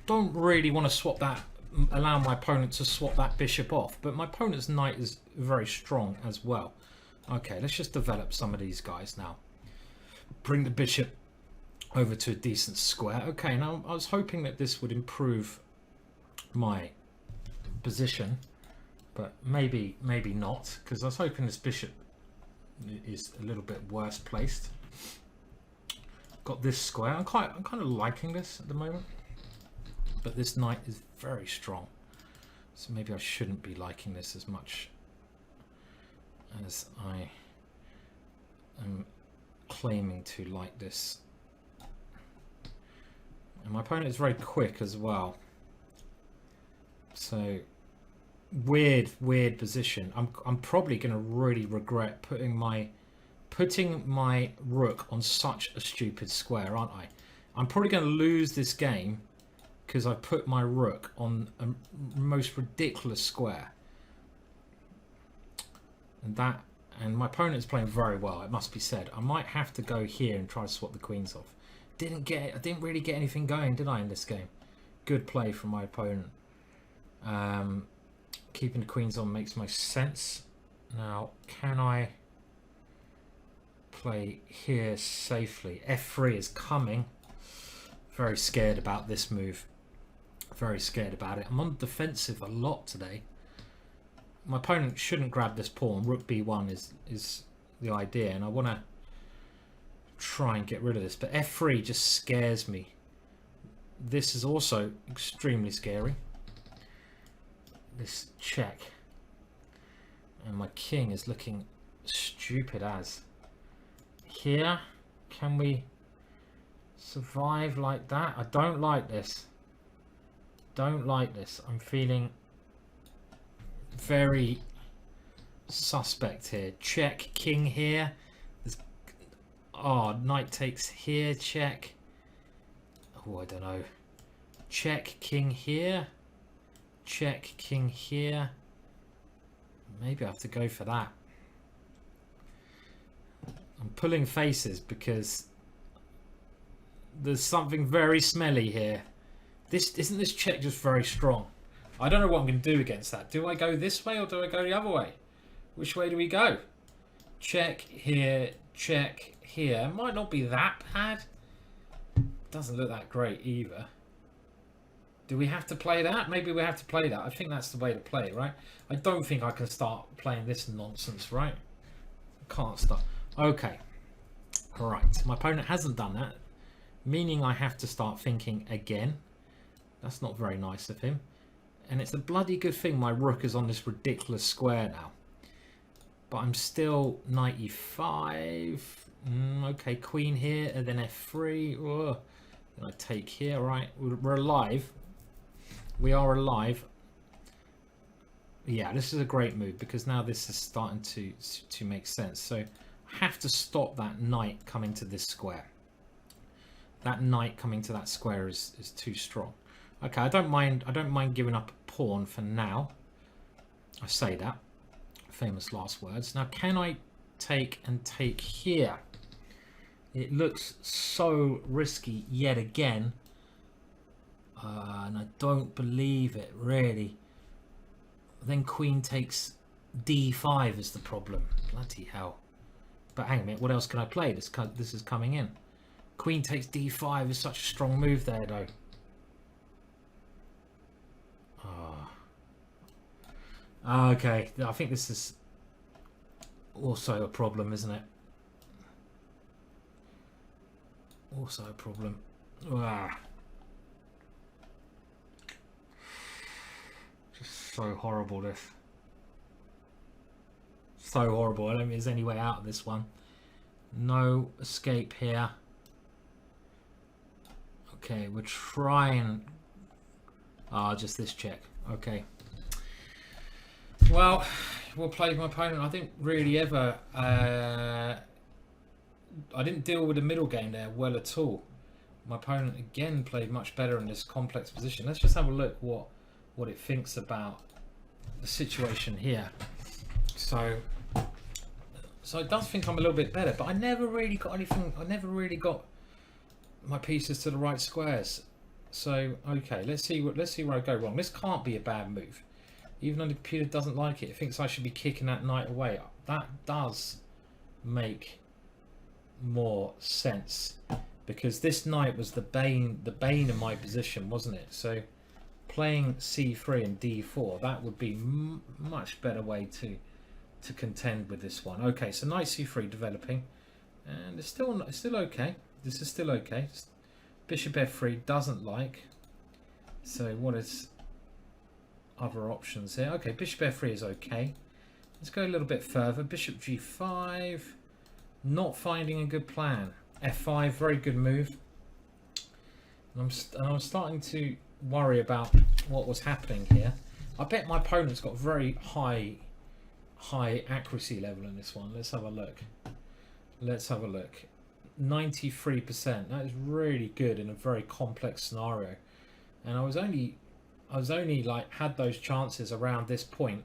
Don't really want to swap that, allow my opponent to swap that bishop off, but my opponent's knight is very strong as well. Okay, let's just develop some of these guys now. Bring the bishop over to a decent square. Okay, now I was hoping that this would improve my position, but maybe not, because I was hoping this bishop is a little bit worse placed. Got this square. I'm kind of liking this at the moment, but this knight is very strong, so maybe I shouldn't be liking this as much as I am claiming to like this. And my opponent is very quick as well, so weird position. I'm probably going to really regret putting my rook on such a stupid square, aren't I? I'm probably going to lose this game because I put my rook on a most ridiculous square. And my opponent is playing very well, it must be said. I might have to go here and try to swap the queens off. I didn't really get anything going, did I, in this game? Good play from my opponent. Keeping the queens on makes most sense. Now, can I play here safely? F3 is coming. Very scared about this move. Very scared about it. I'm on the defensive a lot today. My opponent shouldn't grab this pawn. Rook b1 is the idea, and I want to try and get rid of this, but f3 just scares me. This is also extremely scary. This check, and my king is looking stupid as. Here, can we survive like that? I don't like this. Don't like this. I'm feeling very suspect here. Check, king here. Oh, knight takes here, check. Oh, I don't know. Check, king here. Check, king here. Maybe I have to go for that. I'm pulling faces because there's something very smelly here. Isn't this check just very strong? I don't know what I'm going to do against that. Do I go this way or do I go the other way? Which way do we go? Check here, check here. Might not be that bad. Doesn't look that great either. Do we have to play that? Maybe we have to play that. I think that's the way to play it, right? I don't think I can start playing this nonsense, right? I can't start. Okay. All right. My opponent hasn't done that, meaning I have to start thinking again. That's not very nice of him. And it's a bloody good thing my rook is on this ridiculous square now. But I'm still knight e5. Okay, queen here and then f3. Oh, then I take here. Right, we're alive. We are alive. Yeah, this is a great move because now this is starting to make sense. So I have to stop that knight coming to this square. That knight coming to that square is too strong. Okay, I don't mind giving up a pawn for now. I say that. Famous last words. Now, can I take here? It looks so risky yet again. And I don't believe it, really. Then queen takes d5 is the problem. Bloody hell. But hang on a minute, what else can I play? This is coming in. Queen takes d5 is such a strong move there, though. Okay, I think this is also a problem, isn't it? Also a problem. Just so horrible, this. So horrible. I don't think there's any way out of this one. No escape here. Okay, we're trying. Just this check. Okay. Well, we'll play my opponent. I didn't really ever. I didn't deal with the middle game there well at all. My opponent again played much better in this complex position. Let's just have a look what it thinks about the situation here. So it does think I'm a little bit better, but I never really got anything. I never really got my pieces to the right squares. So okay, let's see where I go wrong. This can't be a bad move. Even though the computer doesn't like it, it thinks I should be kicking that knight away. That does make more sense because this knight was the bane of my position, wasn't it? So playing c3 and d4, that would be much better way to contend with this one. Okay, so knight c3 developing, and it's still okay. This is still okay. Bishop f3 doesn't like. So what is other options here? Okay, bishop f3 is okay. Let's go a little bit further. Bishop g5, not finding a good plan. f5, very good move. And I'm starting to worry about what was happening here. I bet my opponent's got very high accuracy level in this one. Let's have a look. 93%. That is really good in a very complex scenario. And I was only like had those chances around this point.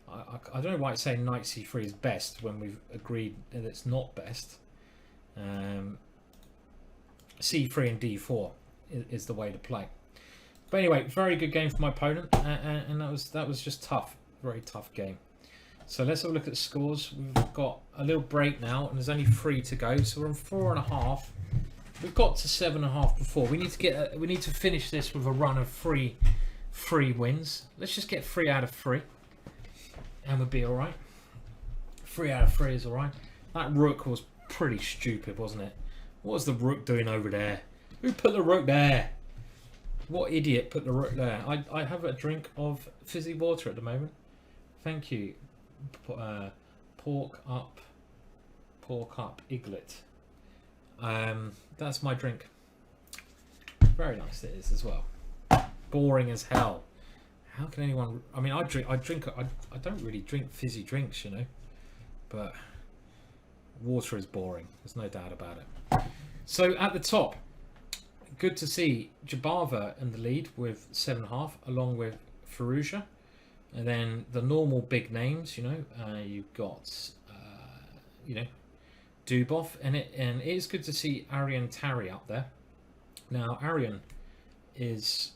I don't know why it's saying knight c3 is best when we've agreed that it's not best. c3 and d4 is the way to play. But anyway, very good game for my opponent, and that was just tough, very tough game. So let's have a look at the scores. We've got a little break now, and there's only 3 to go. So we're on 4.5. We've got to 7.5 before. We need to finish this with a run of three wins. Let's just get 3 out of 3, and we'll be all right. 3 out of 3 is all right. That rook was pretty stupid, wasn't it? What was the rook doing over there? Who put the rook there? What idiot put the rook there? I have a drink of fizzy water at the moment. Thank you. Pork up Iglet. That's my drink. Very nice it is as well. Boring as hell. How can anyone? I mean, I don't really drink fizzy drinks, you know, but water is boring. There's no doubt about it. So at the top, good to see Jabava in the lead with 7.5, along with Firouzja. And then the normal big names, you know, you've got, Dubov, and it is good to see Aryan Tari up there. Now, Aryan is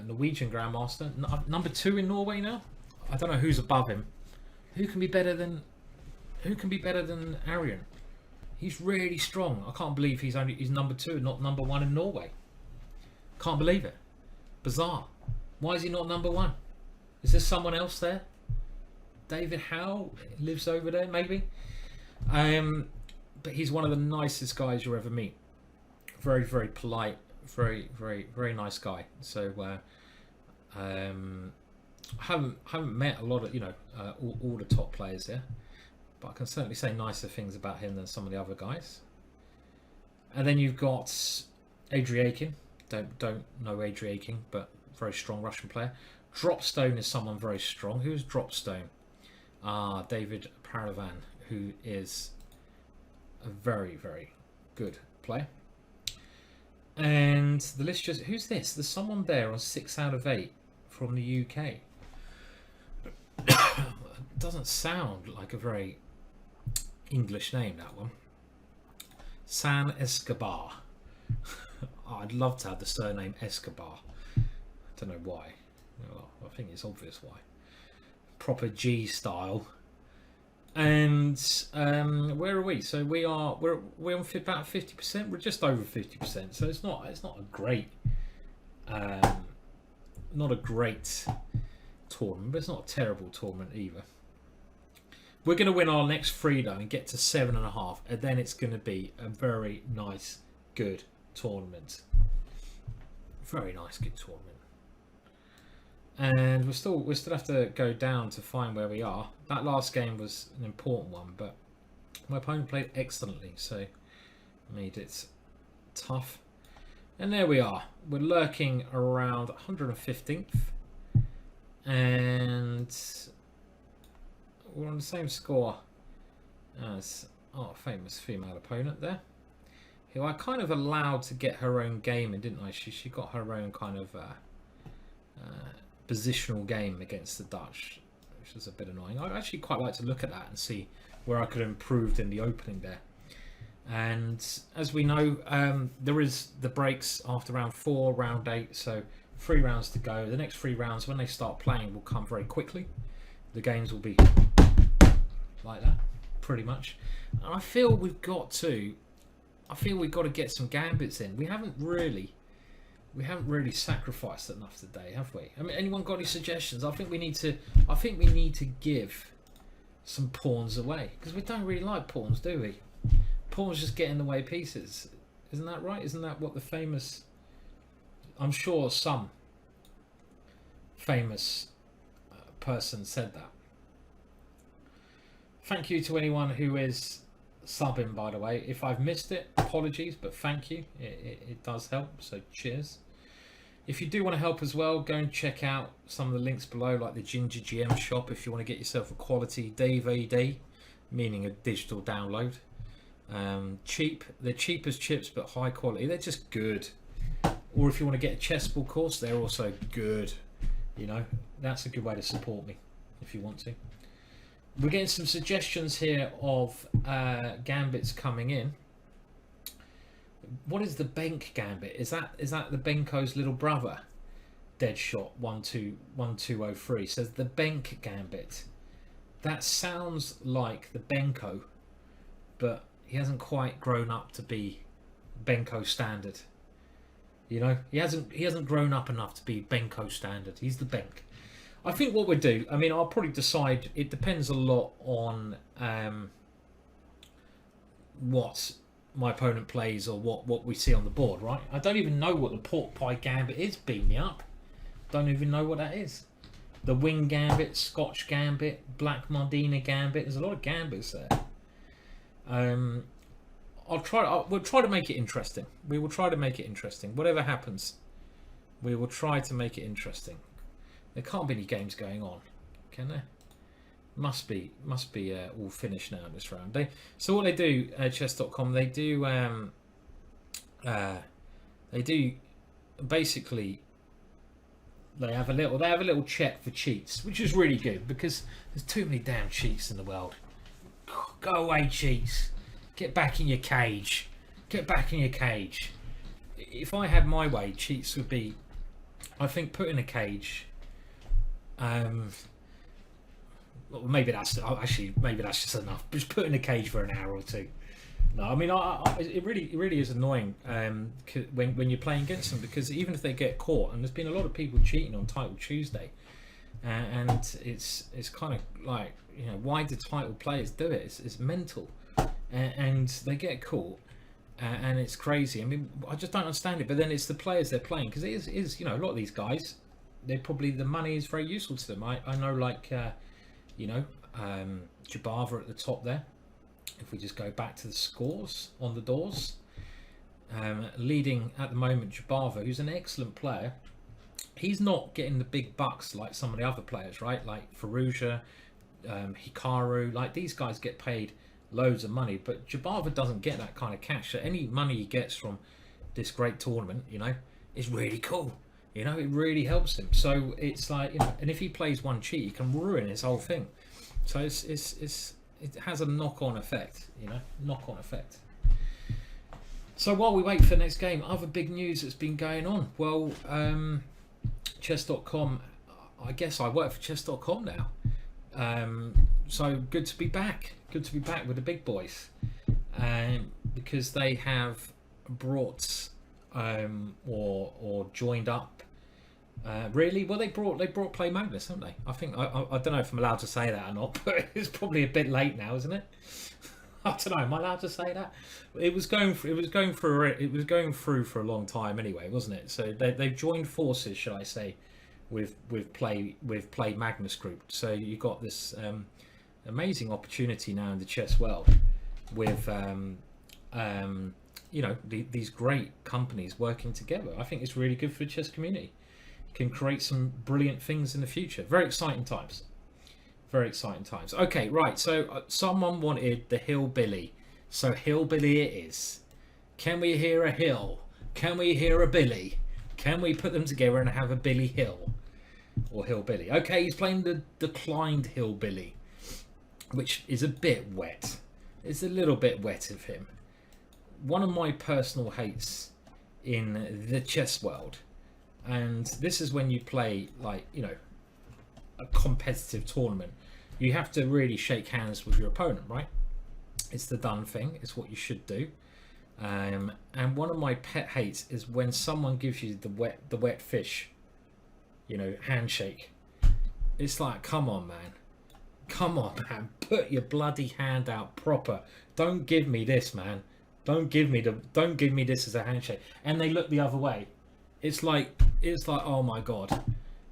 Norwegian Grandmaster, number 2 in Norway now. I don't know who's above him. Who can be better than Arian? He's really strong. I can't believe he's number 2 and not number 1 in Norway. Can't believe it. Bizarre. Why is he not number 1? Is there someone else there? David Howe lives over there, maybe. But he's one of the nicest guys you'll ever meet. Very, very polite. Very, very, very nice guy. So I haven't met a lot of all the top players there, but I can certainly say nicer things about him than some of the other guys. And then you've got Adriakin. Don't know Adriakin, but very strong Russian player. Dropstone is someone very strong. Who's Dropstone? David Paravan, who is a very, very good player. And the list just... Who's this? There's someone there on 6 out of 8 from the UK. Doesn't sound like a very English name, that one. San Escobar. I'd love to have the surname Escobar. I don't know why. Well, I think it's obvious why. Proper G style. And where are we? So we're on about 50%. We're just over 50%. So it's not a great tournament, but it's not a terrible tournament either. We're going to win our next 3 though and get to 7.5, and then it's going to be a very nice, good tournament. Very nice, good tournament. And we still have to go down to find where we are. That last game was an important one, but my opponent played excellently, so made it tough. And there we are. We're lurking around 115th, and we're on the same score as our famous female opponent there, who I kind of allowed to get her own game in, didn't I? She got her own kind of positional game against the Dutch, which was a bit annoying. I'd actually quite like to look at that and see where I could have improved in the opening there. And as we know, there is the breaks after round 4, round 8, so 3 rounds to go. The next 3 rounds, when they start playing, will come very quickly. The games will be like that, pretty much. And I feel we've got to get some gambits in. We haven't really sacrificed enough today, have we? I mean, anyone got any suggestions? I think we need to give some pawns away, because we don't really like pawns, do we? Pawns just get in the way pieces. Isn't that right? Isn't that what the famous... I'm sure some famous person said that. Thank you to anyone who is subbing, by the way. If I've missed it, apologies, but thank you. It does help, so cheers. If you do want to help as well, go and check out some of the links below, like the GingerGM shop, if you want to get yourself a quality DVD, meaning a digital download. Cheap. They're cheap as chips, but high quality. They're just good. Or if you want to get a chessboard course, they're also good. You know, that's a good way to support me if you want to. We're getting some suggestions here of gambits coming in. What is the Benk gambit? Is that the Benko's little brother? Deadshot 1203 says the Benk gambit. That sounds like the Benko, but he hasn't quite grown up to be Benko standard. You know, he hasn't grown up enough to be Benko standard. He's the Benk. I think what we'll do, I mean, I'll probably decide, it depends a lot on what my opponent plays or what we see on the board, right? I don't even know what the pork pie gambit is, beat me up. Don't even know what that is. The wing gambit, Scotch gambit, black Modena gambit, there's a lot of gambits there. We'll try to make it interesting. We will try to make it interesting. Whatever happens, we will try to make it interesting. There can't be any games going on, can there? Must be all finished now in this round. So what they do, chess.com, they do basically they have a little check for cheats, which is really good because there's too many damn cheats in the world. Go away, cheats. Get back in your cage. Get back in your cage. if I had my way, cheats would be, I think, put in a cage. Well, maybe that's just enough. Just put in a cage for an hour or two. No, I mean, it really is annoying when you're playing against them, because even if they get caught, and there's been a lot of people cheating on Title Tuesday, and it's kind of like, you know, why do title players do it? It's mental, and they get caught, and it's crazy. I mean, I just don't understand it. But then it's the players they're playing, because it is, you know, a lot of these guys, they're probably, the money is very useful to them. I know, like, you know, Jabava at the top there. If we just go back to the scores on the doors, leading at the moment Jabava, who's an excellent player. He's not getting the big bucks like some of the other players, right? Like Faruja, Hikaru, like these guys get paid loads of money, but Jabava doesn't get that kind of cash. So any money he gets from this great tournament, you know, is really cool. You know, it really helps him. So it's like, you know, and if he plays one cheat, he can ruin his whole thing. So it has a knock-on effect, you know, knock-on effect. So while we wait for the next game, other big news that's been going on. Well, chess.com, I guess I work for chess.com now. So good to be back. Good to be back with the big boys. Because they have brought or joined up. Really? Well, they brought Play Magnus, haven't they? I think I don't know if I'm allowed to say that or not, but it's probably a bit late now, isn't it? I don't know. Am I allowed to say that? It was going through for a long time anyway, wasn't it? So they've joined forces, shall I say, with Play Magnus Group. So you got this amazing opportunity now in the chess world with you know, these great companies working together. I think it's really good for the chess community. Can create some brilliant things in the future. Very exciting times. Very exciting times. Okay, right. So someone wanted the hillbilly. So hillbilly it is. Can we hear a hill? Can we hear a billy? Can we put them together and have a Billy Hill? Or hillbilly. Okay, he's playing the declined hillbilly, which is a bit wet. It's a little bit wet of him. One of my personal hates in the chess world. And this is when you play, like, you know, a competitive tournament. You have to really shake hands with your opponent, right? It's the done thing. It's what you should do. And one of my pet hates is when someone gives you the wet fish, you know, handshake. It's like, come on, man. Come on, man. Put your bloody hand out proper. Don't give me this, man. Don't give me this as a handshake. And they look the other way. It's like, oh my god,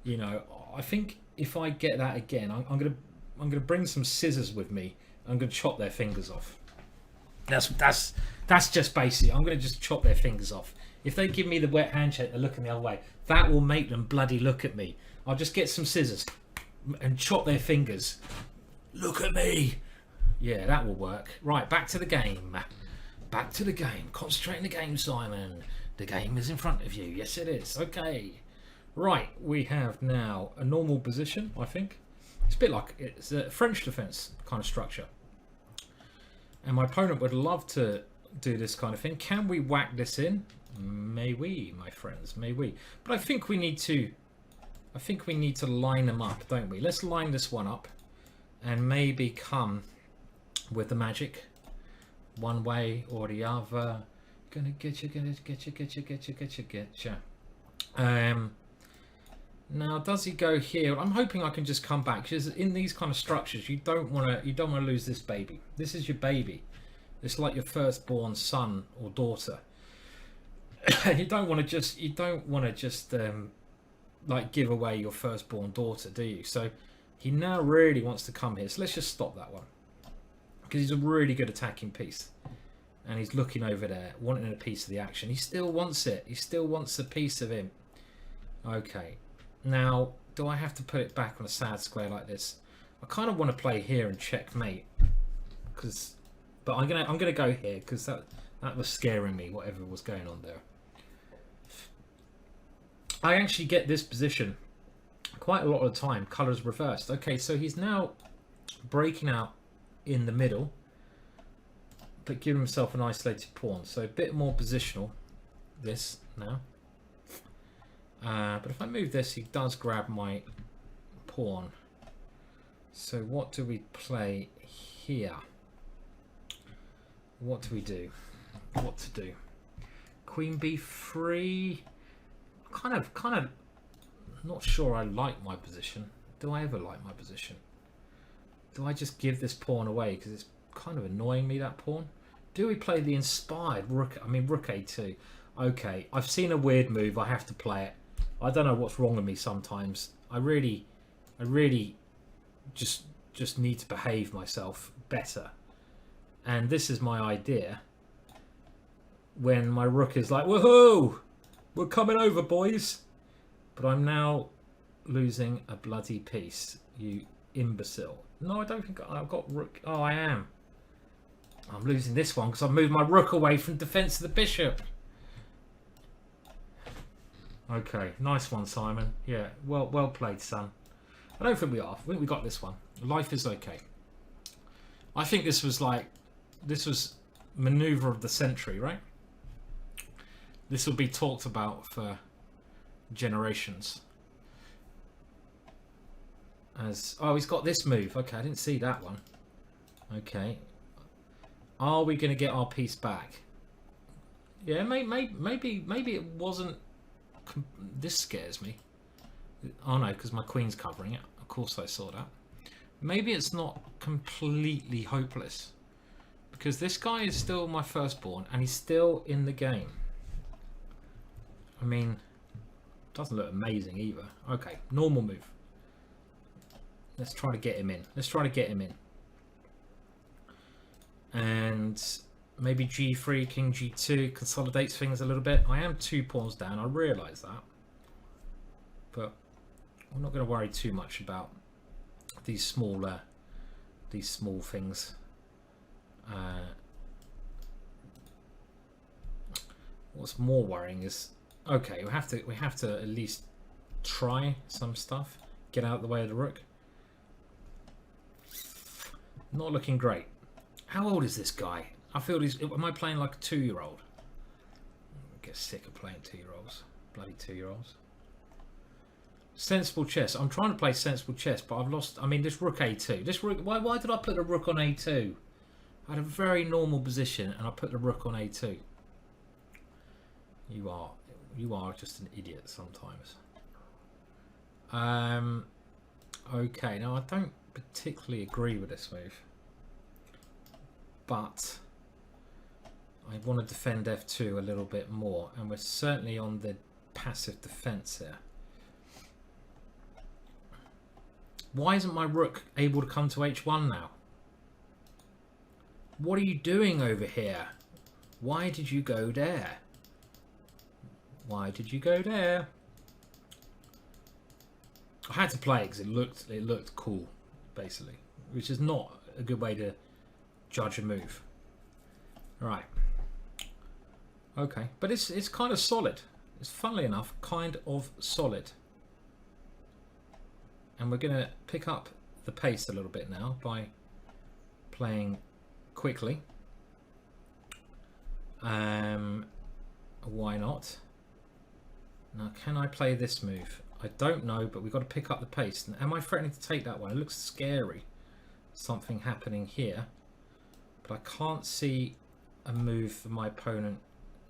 you know. I think if I get that again, I'm gonna bring some scissors with me. I'm gonna chop their fingers off. That's just basic. I'm gonna just chop their fingers off. If they give me the wet handshake, they're looking the other way. That will make them bloody look at me. I'll just get some scissors and chop their fingers. Look at me. Yeah, that will work. Right, back to the game. Back to the game. Concentrate on the game, Simon. The game is in front of you. Yes, it is. Okay. Right, we have now a normal position, I think. It's a bit like it's a French defense kind of structure. And my opponent would love to do this kind of thing. Can we whack this in? May we, my friends, may we. But I think we need to line them up, don't we? Let's line this one up and maybe come with the magic one way or the other. Gonna get you. Now, does he go here? I'm hoping I can just come back, because in these kind of structures, you don't want to lose this baby. This is your baby. It's like your firstborn son or daughter. You don't want to just like give away your firstborn daughter, do you? So he now really wants to come here. So let's just stop that one, because he's a really good attacking piece. And he's looking over there, wanting a piece of the action. He still wants it. He still wants a piece of him. Okay. Now, do I have to put it back on a sad square like this? I kind of want to play here and checkmate, but I'm gonna go here, because that was scaring me, whatever was going on there. I actually get this position quite a lot of the time. Colours reversed. Okay, so he's now breaking out in the middle, but giving himself an isolated pawn, so a bit more positional. this now. But if I move this, he does grab my pawn. So what do we play here? What do we do? What to do? Queen b3. Kind of not sure I like my position. Do I ever like my position? Do I just give this pawn away because it's kind of annoying me, that pawn? Do we play the inspired rook? I mean, rook a2. Okay, I've seen a weird move. I have to play it. I don't know what's wrong with me sometimes. I really just need to behave myself better. And this is my idea. When my rook is like, woohoo! We're coming over, boys. But I'm now losing a bloody piece, you imbecile. No, I don't think I've got rook. Oh, I am. I'm losing this one because I've moved my rook away from defense of the bishop. Okay, nice one, Simon. Yeah, well played, son. I don't think we are. I think we got this one. Life is okay. I think this was maneuver of the century, right? This will be talked about for generations. Oh, he's got this move. Okay, I didn't see that one. Okay. Are we going to get our piece back? Yeah, maybe it wasn't. This scares me. Oh no, because my queen's covering it. Of course I saw that. Maybe it's not completely hopeless. Because this guy is still my firstborn and he's still in the game. I mean, doesn't look amazing either. Okay, normal move. Let's try to get him in. Let's try to get him in. And maybe g3, king g2 consolidates things a little bit. I am 2 pawns down. I realise that. But I'm not going to worry too much about these small things. What's more worrying is, okay, we have to at least try some stuff. Get out of the way of the rook. Not looking great. How old is this guy? I feel am I playing like a 2-year-old? I get sick of playing 2-year-olds. Bloody 2-year-olds. Sensible chess. I'm trying to play sensible chess, but I've lost. I mean, this rook a2. This rook. Why did I put the rook on a2? I had a very normal position, and I put the rook on a2. You are just an idiot sometimes. Okay. Now I don't particularly agree with this move, but I want to defend f2 a little bit more, and we're certainly on the passive defense here. Why isn't my rook able to come to h1 now? What are you doing over here? Why did you go there? Why did you go there? I had to play it because it looked cool, basically, which is not a good way to judge a move. Right. Okay, but it's kind of solid. It's, funnily enough, kind of solid. And we're going to pick up the pace a little bit now by playing quickly. Why not? Now, can I play this move? I don't know, but we've got to pick up the pace. And am I threatening to take that one? It looks scary. Something happening here. But I can't see a move for my opponent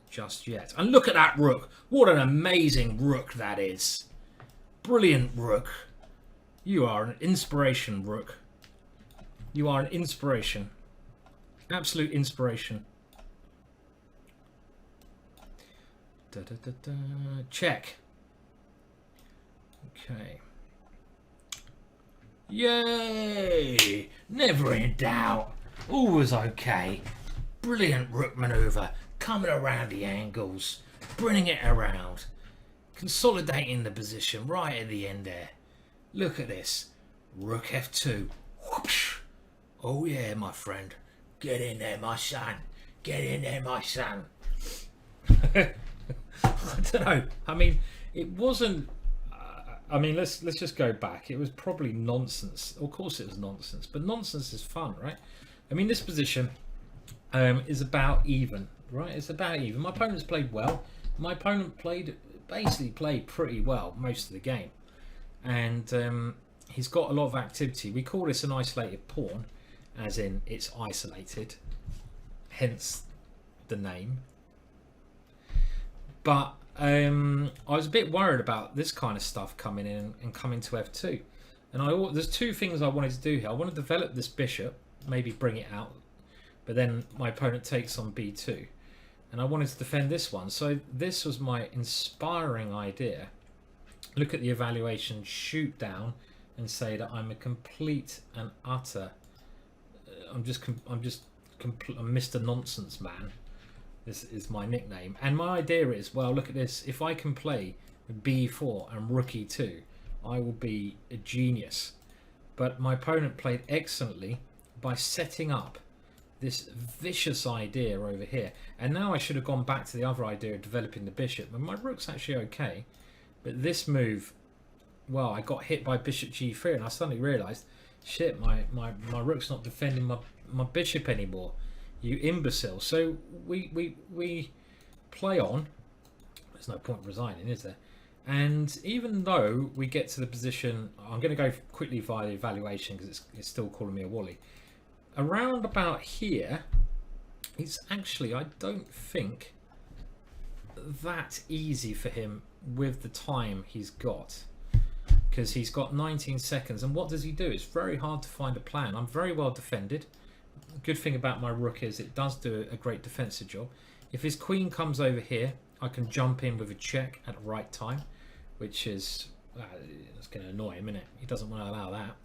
just yet. And look at that rook. What an amazing rook that is. Brilliant rook. You are an inspiration, rook. You are an inspiration. Absolute inspiration. Da, da, da, da. Check. Okay. Yay! Never in doubt. Always okay. Brilliant rook maneuver. Coming around the angles. Bringing it around. Consolidating the position right at the end there. Look at this. Rook f2. Whoosh. Oh yeah, my friend. Get in there, my son. Get in there, my son. I don't know. I mean, it wasn't... I mean, let's just go back. It was probably nonsense. Of course it was nonsense. But nonsense is fun, right? I mean, this position is about even, right? It's about even. My opponent's played well. my opponent basically played pretty well most of the game, and he's got a lot of activity. We call this an isolated pawn, as in it's isolated, hence the name. But I was a bit worried about this kind of stuff coming in and coming to f2. And there's two things I wanted to do here. I want to develop this bishop, maybe bring it out, but then my opponent takes on b2. And I wanted to defend this one. So this was my inspiring idea. Look at the evaluation, shoot down, and say that I'm a complete and utter... I'm Mr. Nonsense Man. This is my nickname. And my idea is, well, look at this. If I can play b4 and rook e2, I will be a genius. But my opponent played excellently by setting up this vicious idea over here. And now I should have gone back to the other idea of developing the bishop. And my rook's actually okay. But this move, well, I got hit by bishop g3 and I suddenly realised, shit, my rook's not defending my bishop anymore. You imbecile. So we play on. There's no point resigning, is there? And even though we get to the position, I'm going to go quickly via the evaluation because it's still calling me a wally. Around about here, it's actually, I don't think, that easy for him with the time he's got. Because he's got 19 seconds. And what does he do? It's very hard to find a plan. I'm very well defended. The good thing about my rook is it does do a great defensive job. If his queen comes over here, I can jump in with a check at the right time, which is it's going to annoy him, isn't it? He doesn't want to allow that.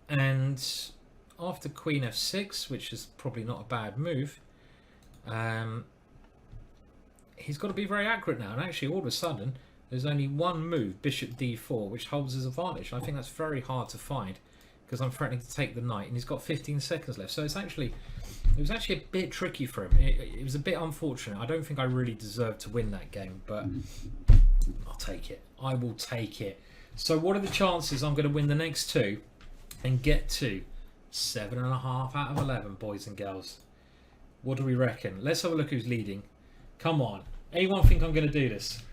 And after queen f6, which is probably not a bad move, he's got to be very accurate now. And actually, all of a sudden, there's only one move, bishop d4, which holds his advantage. I think that's very hard to find because I'm threatening to take the knight, and he's got 15 seconds left. So it was actually a bit tricky for him. It was a bit unfortunate. I don't think I really deserved to win that game, but I'll take it. I will take it. So what are the chances I'm going to win the next two and get to 7.5 out of 11, boys and girls? What do we reckon? Let's have a look who's leading. Come on. Anyone think I'm going to do this?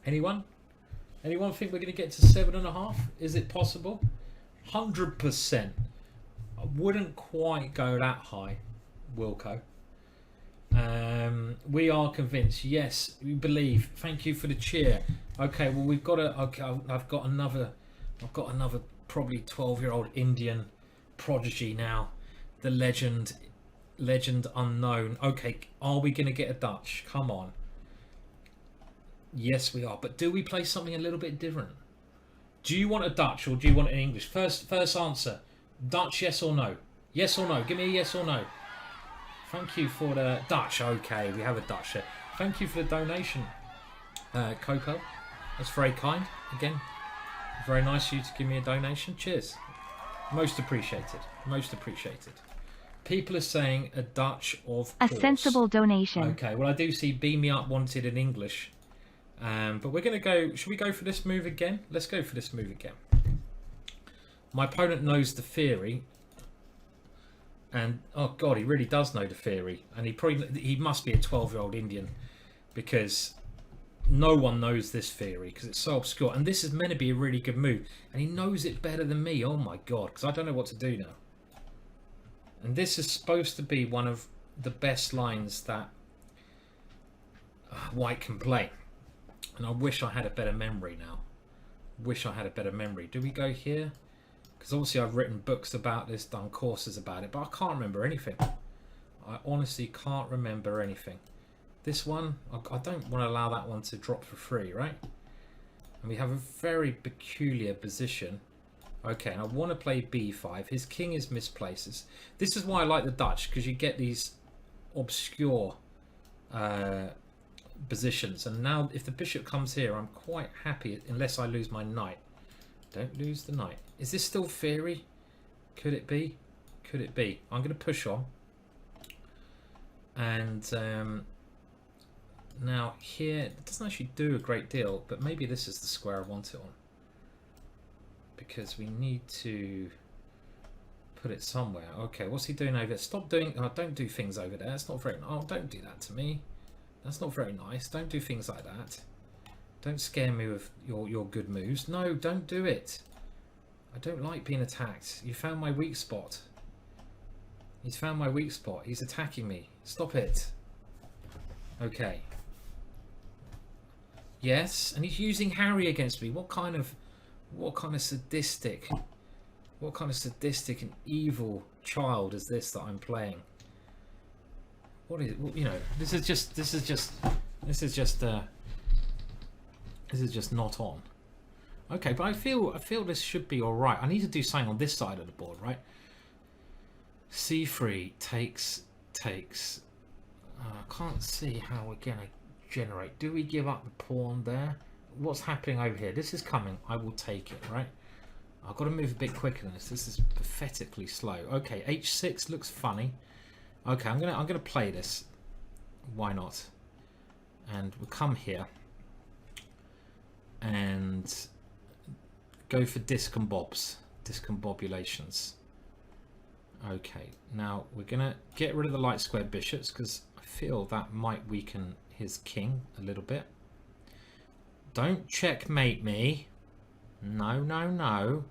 Anyone? Anyone think we're going to get to 7.5? Is it possible? 100%. I wouldn't quite go that high, Wilco. We are convinced. Yes, we believe. Thank you for the cheer. Okay, well we've got a. Okay, I've got another probably 12-year-old Indian prodigy now. The legend unknown. Okay, are we going to get a Dutch? Come on. Yes, we are. But do we play something a little bit different? Do you want a Dutch or do you want an English? First answer. Dutch, yes or no? Yes or no? Give me a yes or no. Thank you for the Dutch. Okay, we have a Dutch there. Thank you for the donation, Coco. That's very kind. Again, very nice of you to give me a donation. Cheers. Most appreciated. Most appreciated. People are saying a Dutch, of course. A sensible donation. Okay, well I do see Beam Me Up wanted in English. But we're going to go... Should we go for this move again? Let's go for this move again. My opponent knows the theory. And, oh God, he really does know the theory. And he must be a 12-year-old Indian. Because no one knows this theory. Because it's so obscure. And this is meant to be a really good move. And he knows it better than me. Oh my God. Because I don't know what to do now. And this is supposed to be one of the best lines that White can play. And I wish I had a better memory now. Wish I had a better memory. Do we go here? Because obviously I've written books about this, done courses about it, but I can't remember anything. I honestly can't remember anything. This one, I don't want to allow that one to drop for free, right? And we have a very peculiar position. Okay, and I want to play b5. His king is misplaced. This is why I like the Dutch, because you get these obscure positions. And now if the bishop comes here, I'm quite happy unless I lose my knight. Don't lose the knight. Is this still theory? Could it be? Could it be? I'm going to push on. And now here, it doesn't actually do a great deal, but maybe this is the square I want it on. Because we need to put it somewhere. Okay, what's he doing over there? Stop doing... Oh, don't do things over there. That's not very... Oh, don't do that to me. That's not very nice. Don't do things like that. Don't scare me with your good moves. No, don't do it. I don't like being attacked. You found my weak spot. He's found my weak spot. He's attacking me. Stop it. Okay. Yes, and he's using Harry against me. What kind of sadistic and evil child is this that I'm playing? What is, you know, this is just not on. Okay, but I feel this should be all right. I need to do something on this side of the board, right? C3 takes. I can't see how we're gonna generate. Do we give up the pawn there? What's happening over here? This is coming. I will take it, right? I've got to move a bit quicker than this. This is pathetically slow. Okay, H6 looks funny. Okay, I'm gonna play this. Why not? And we'll come here and go for discombobulations. Okay, now we're gonna get rid of the light squared bishops because I feel that might weaken his king a little bit. Don't checkmate me. No, no, no.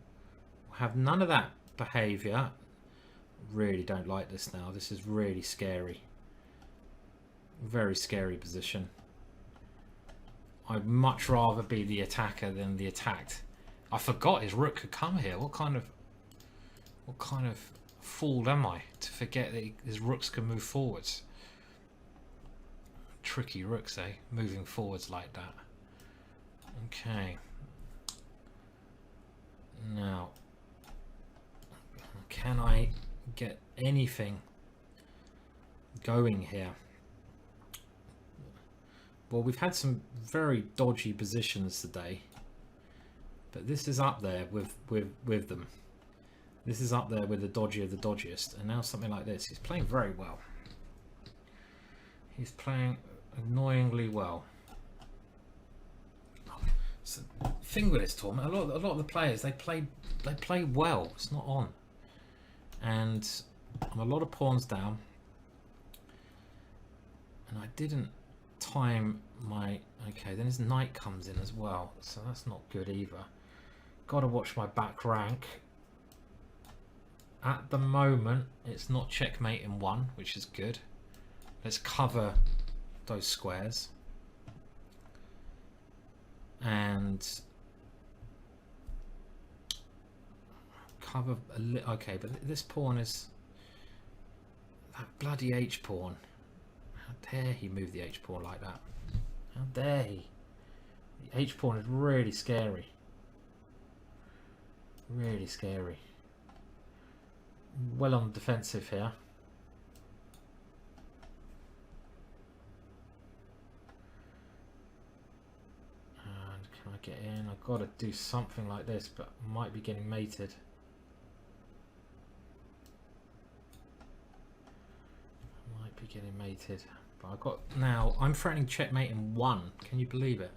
Have none of that behavior. Really don't like this now. This is really scary. Very scary position. I'd much rather be the attacker than the attacked. I forgot his rook could come here. What kind of fool am I to forget that his rooks can move forwards? Tricky rooks, eh? Moving forwards like that. Okay. Now, can I get anything going here? Well, we've had some very dodgy positions today, but this is up there with them. This is up there with the dodgy of the dodgiest, and now something like this. He's playing very well. He's playing annoyingly well. So, thing with this tournament, a lot of the players they play well. It's not on, and I'm a lot of pawns down, and I didn't time my. Okay, then his knight comes in as well, so that's not good either. Got to watch my back rank. At the moment, it's not checkmate in one, which is good. Let's cover those squares. And cover a little. Okay, but this pawn is that bloody H pawn. How dare he move the H pawn like that? How dare he? The H pawn is really scary. Really scary. Well on the defensive here. And can I get in? I've got to do something like this, but I might be getting mated. I might be getting mated. But I've got now. I'm threatening checkmate in one. Can you believe it?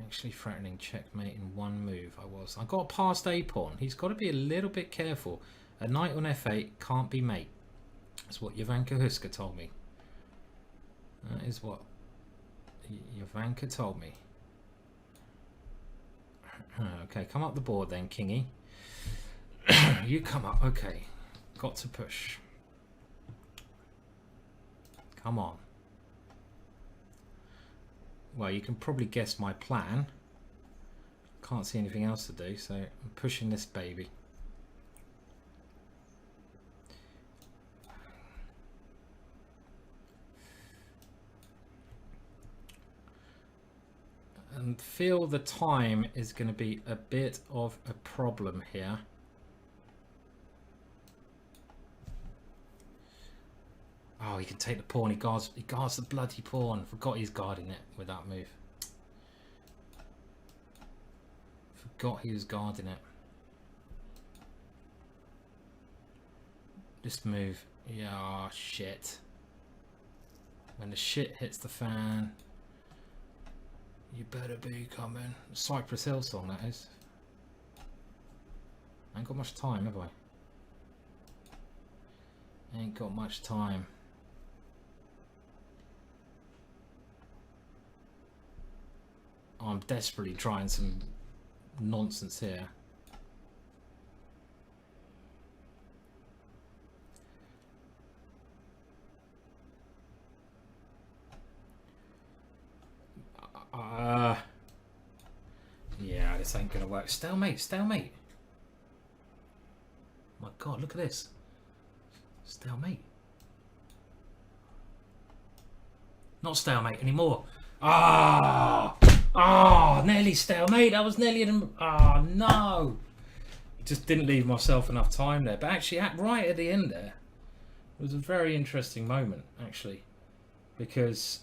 Actually threatening checkmate in one move. I got past a pawn. He's got to be a little bit careful. A knight on f8 can't be mate. That's what Jovanka Huska told me. That is what Jovanka told me. Okay, come up the board then, Kingy. You come up. Okay, got to push. Come on. Well, you can probably guess my plan. Can't see anything else to do, so I'm pushing this baby. And feel the time is going to be a bit of a problem here. Oh, he can take the pawn. He guards the bloody pawn. Forgot he's guarding it with that move. Forgot he was guarding it. This move. Yeah, shit. When the shit hits the fan, you better be coming. Cypress Hill song, that is. I ain't got much time, have I? Ain't got much time. I'm desperately trying some nonsense here. Yeah, this ain't gonna work. Stalemate, stalemate. My God, look at this. Stalemate. Not stalemate anymore. Ah, nearly stalemate. That was nearly an. Ah, no. Just didn't leave myself enough time there. But actually, right at the end there, it was a very interesting moment, actually, because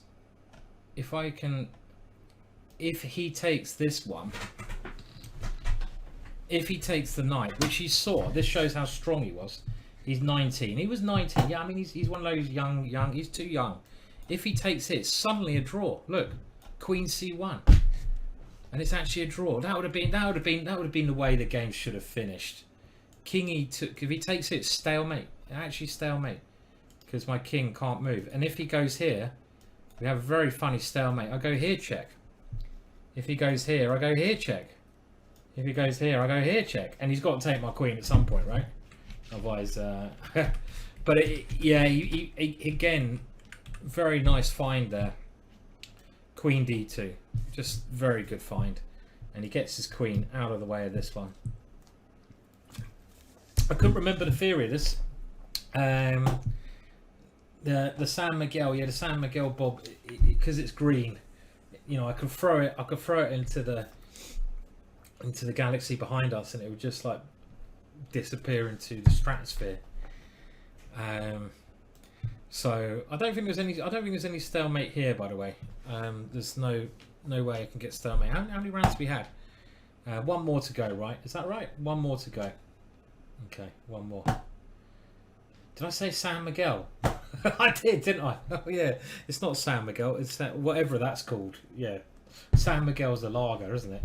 if he takes this one, if he takes the knight, which he saw, this shows how strong he was. He's 19. He was 19. Yeah, I mean, he's one of those young. He's too young. If he takes it, suddenly a draw. Look, Queen C1, and it's actually a draw. That would have been the way the game should have finished. King E2. If he takes it, stalemate. Actually, stalemate, because my king can't move. And if he goes here, we have a very funny stalemate. I go here, check. If he goes here, I go here, check. If he goes here, I go here, check. And he's got to take my queen at some point, right? Otherwise, but yeah, he again, very nice find there. Queen D2, just very good find, and he gets his queen out of the way of this one. I couldn't remember the theory of this. The San Miguel, yeah, the San Miguel bob, because it's green. You know, I could throw it into the galaxy behind us, and it would just like disappear into the stratosphere. So I don't think there's any stalemate here, by the way. There's no way I can get stalemate. How many rounds have we had? One more to go, right? Is that right? One more to go. Okay, one more. Did I say San Miguel? I did, didn't I? Oh yeah, it's not San Miguel. It's whatever that's called. Yeah, San Miguel's the lager, isn't it?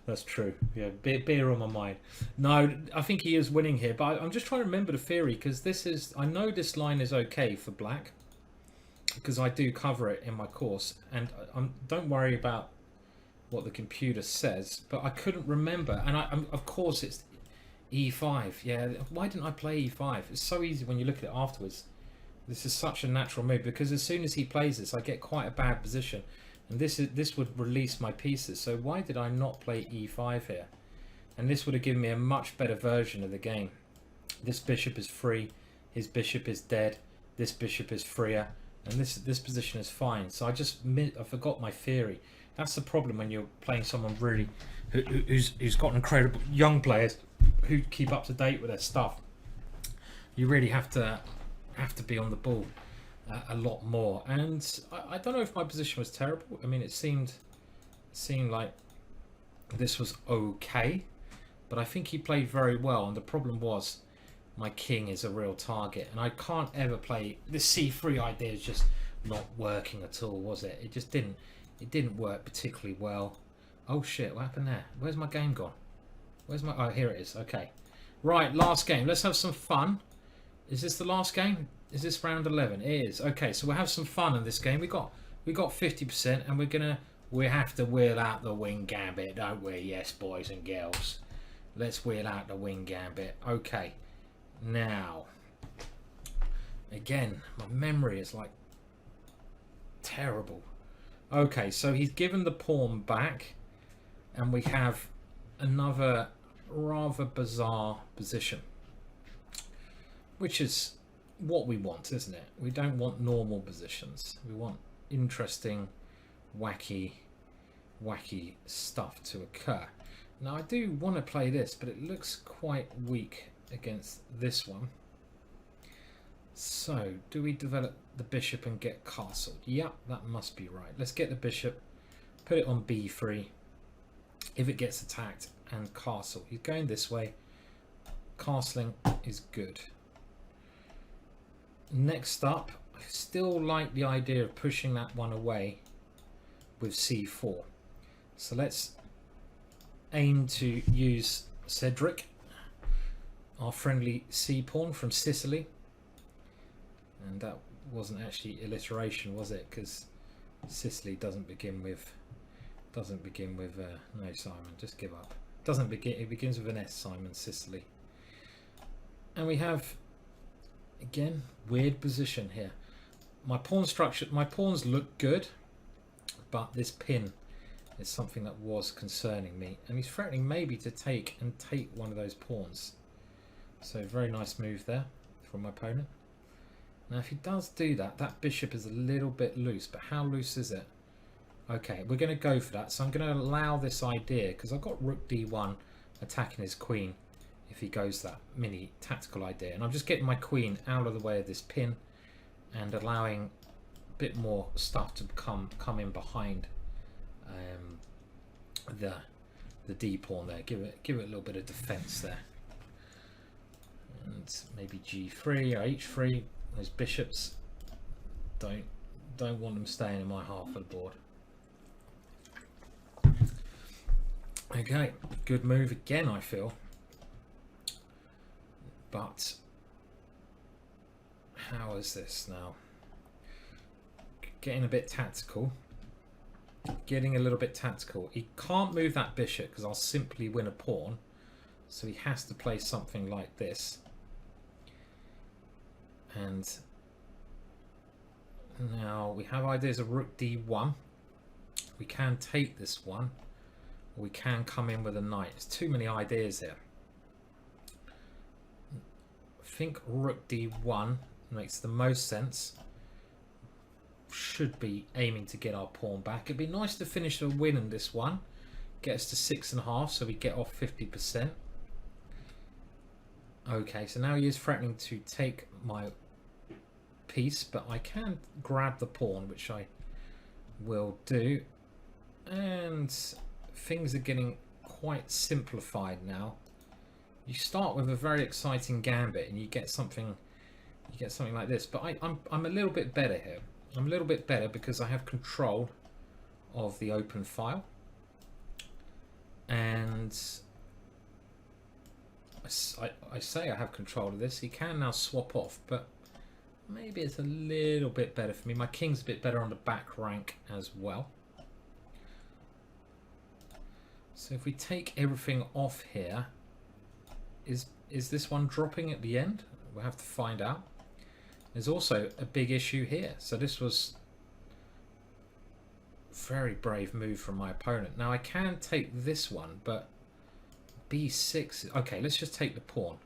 That's true. Yeah, beer on my mind. No, I think he is winning here, but I'm just trying to remember the theory, because I know this line is okay for black, because I do cover it in my course, and don't worry about what the computer says, but I couldn't remember, and of course it's E5. Yeah, why didn't I play E5? It's so easy when you look at it afterwards. This is such a natural move, because as soon as he plays this, I get quite a bad position. And this would release my pieces. So why did I not play E5 here? And this would have given me a much better version of the game. This bishop is free. His bishop is dead. This bishop is freer. And this position is fine. So I forgot my theory. That's the problem when you're playing someone really who's got incredible young players who keep up to date with their stuff. You really have to be on the ball a lot more. And I don't know if my position was terrible. I mean, it seemed like this was okay, but I think he played very well. And the problem was my king is a real target, and I can't ever play this C3 idea. Is just not working at all, was it? It just didn't. It didn't work particularly well. Oh shit! What happened there? Where's my game gone? Where's my? Oh, here it is. Okay, right. Last game. Let's have some fun. Is this the last game? Is this round 11? It is. Okay, so we'll have some fun in this game. We got 50%, and we have to wheel out the wing gambit, don't we? Yes, boys and girls. Let's wheel out the wing gambit. Okay. Now, again, my memory is like terrible. Okay, so he's given the pawn back, and we have another rather bizarre position, which is what we want, isn't it? We don't want normal positions. We want interesting, wacky stuff to occur. Now, I do want to play this, but it looks quite weak against this one. So, do we develop the bishop and get castled? Yep, that must be right. Let's get the bishop, put it on b3. If it gets attacked, and castle. He's going this way. Castling is good. Next up, I still like the idea of pushing that one away with c4. So let's aim to use Cedric, our friendly c-pawn from Sicily. And that wasn't actually alliteration, was it? Because Sicily doesn't begin with no, Simon, just give up. Doesn't begin, it begins with an S, Simon. Sicily. And we have, again, weird position here. My pawns look good, but this pin is something that was concerning me, and he's threatening maybe to take one of those pawns. So very nice move there from my opponent. Now if he does do that, that bishop is a little bit loose, but how loose is it? Okay, we're going to go for that. So I'm going to allow this idea, because I've got rook d1 attacking his queen if he goes that mini tactical idea. And I'm just getting my queen out of the way of this pin and allowing a bit more stuff to come in behind the d pawn there. Give it a little bit of defense there. And maybe g3 or h3. Those bishops, don't want them staying in my half of the board. Okay, good move again, I feel. But how is this now? Getting a bit tactical. Getting a little bit tactical. He can't move that bishop because I'll simply win a pawn. So he has to play something like this. And now we have ideas of rook d1. We can take this one. Or we can come in with a knight. There's too many ideas here. I think rook d1 makes the most sense. Should be aiming to get our pawn back. It'd be nice to finish a win in this one. Get us to 6.5, so we get off 50%. Okay, so now he is threatening to take my piece, but I can grab the pawn, which I will do. And things are getting quite simplified now. You start with a very exciting gambit and you get something like this, but I'm a little bit better here. I'm a little bit better because I have control of the open file, and I say I have control of this. He can now swap off, but maybe it's a little bit better for me. My king's a bit better on the back rank as well. So if we take everything off here, is this one dropping at the end? We'll have to find out. There's also a big issue here. So this was a very brave move from my opponent. Now I can take this one, but b6. Okay, let's just take the pawn,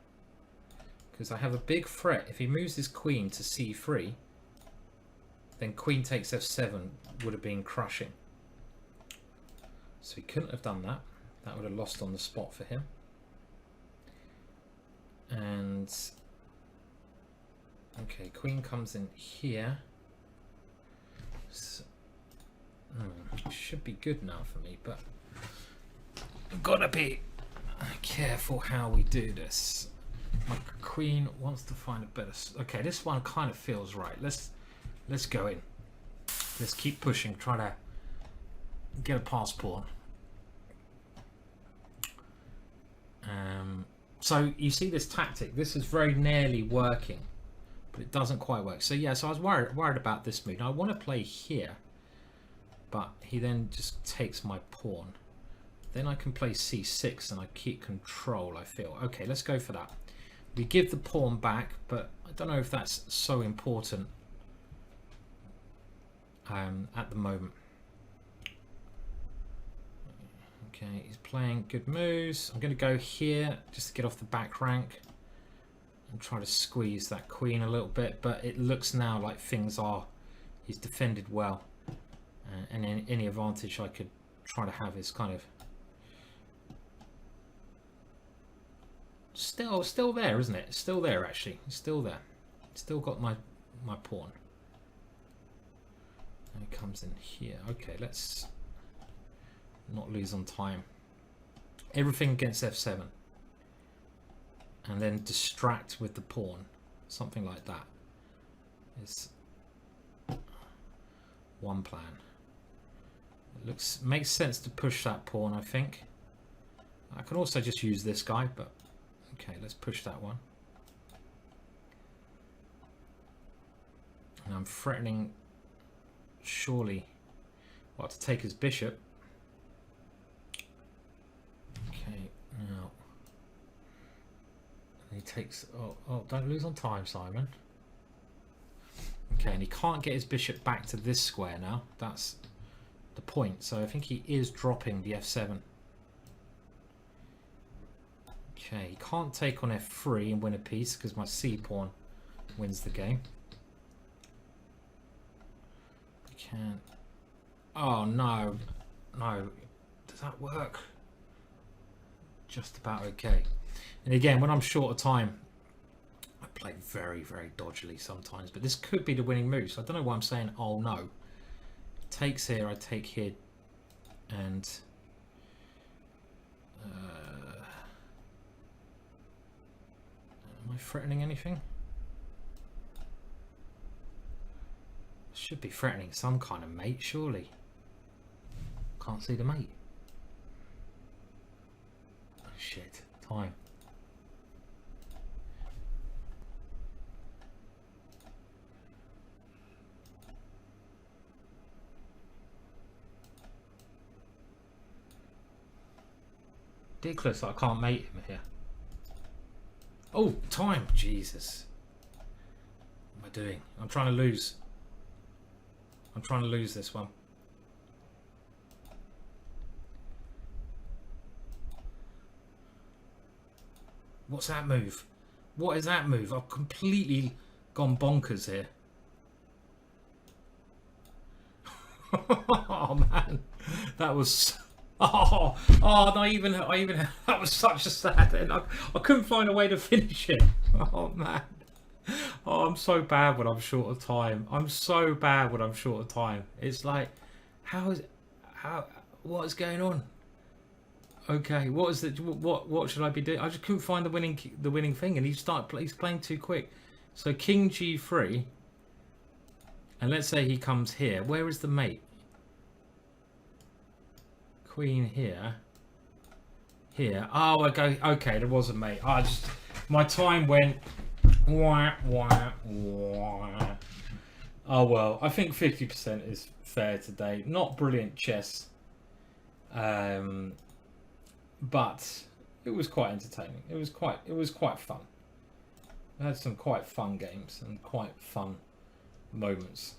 because I have a big threat. If he moves his queen to c3, then queen takes f7 would have been crushing. So he couldn't have done that. That would have lost on the spot for him. And okay, queen comes in here. So, should be good now for me, but I've got to be careful how we do this. My queen wants to find a better. Okay, this one kind of feels right. Let's go in. Let's keep pushing. Try to get a pass pawn. So you see this tactic. This is very nearly working, but it doesn't quite work. So yeah, so I was worried about this move. Now I want to play here, but he then just takes my pawn. Then I can play c6 and I keep control, I feel. Okay, let's go for that. We give the pawn back, but I don't know if that's so important at the moment. Okay, he's playing good moves. I'm going to go here just to get off the back rank and try to squeeze that queen a little bit, but it looks now like he's defended well, and any advantage I could try to have is kind of still there, isn't it? It's still there, actually. It's still there. Still got my pawn. And it comes in here. Okay, let's not lose on time. Everything against f7, and then distract with the pawn. Something like that is one plan. It makes sense to push that pawn, I think. I can also just use this guy, but okay, let's push that one. And I'm threatening, surely What, to take his bishop? Okay, now he takes. Oh, don't lose on time, Simon. Okay, and he can't get his bishop back to this square now. That's the point. So I think he is dropping the f7. Okay, he can't take on f3 and win a piece because my c pawn wins the game. He can. Oh no, no. Does that work? Just about okay. And again, when I'm short of time, I play very, very dodgily sometimes. But this could be the winning move. So I don't know why I'm saying, oh no. Takes here, I take here, and am I threatening anything? Should be threatening some kind of mate, surely. Can't see the mate. Oh shit, time. Ridiculous, I can't mate him here. Oh, time, Jesus. What am I doing? I'm trying to lose. I'm trying to lose this one. What's that move? What is that move? I've completely gone bonkers here. Oh man, that was. Oh, I even that was such a sad end. I couldn't find a way to finish it. Oh man. Oh, I'm so bad when I'm short of time. I'm so bad when I'm short of time. It's like, what is going on? Okay, what should I be doing? I just couldn't find the winning thing, and he's playing too quick. So king g3, and let's say he comes here. Where is the mate? Queen here. Here. Oh, okay, there was a mate. My time went. Wah, wah, wah. Oh well, I think 50% is fair today. Not brilliant chess, but it was quite entertaining. It was quite fun. I had some quite fun games and quite fun moments.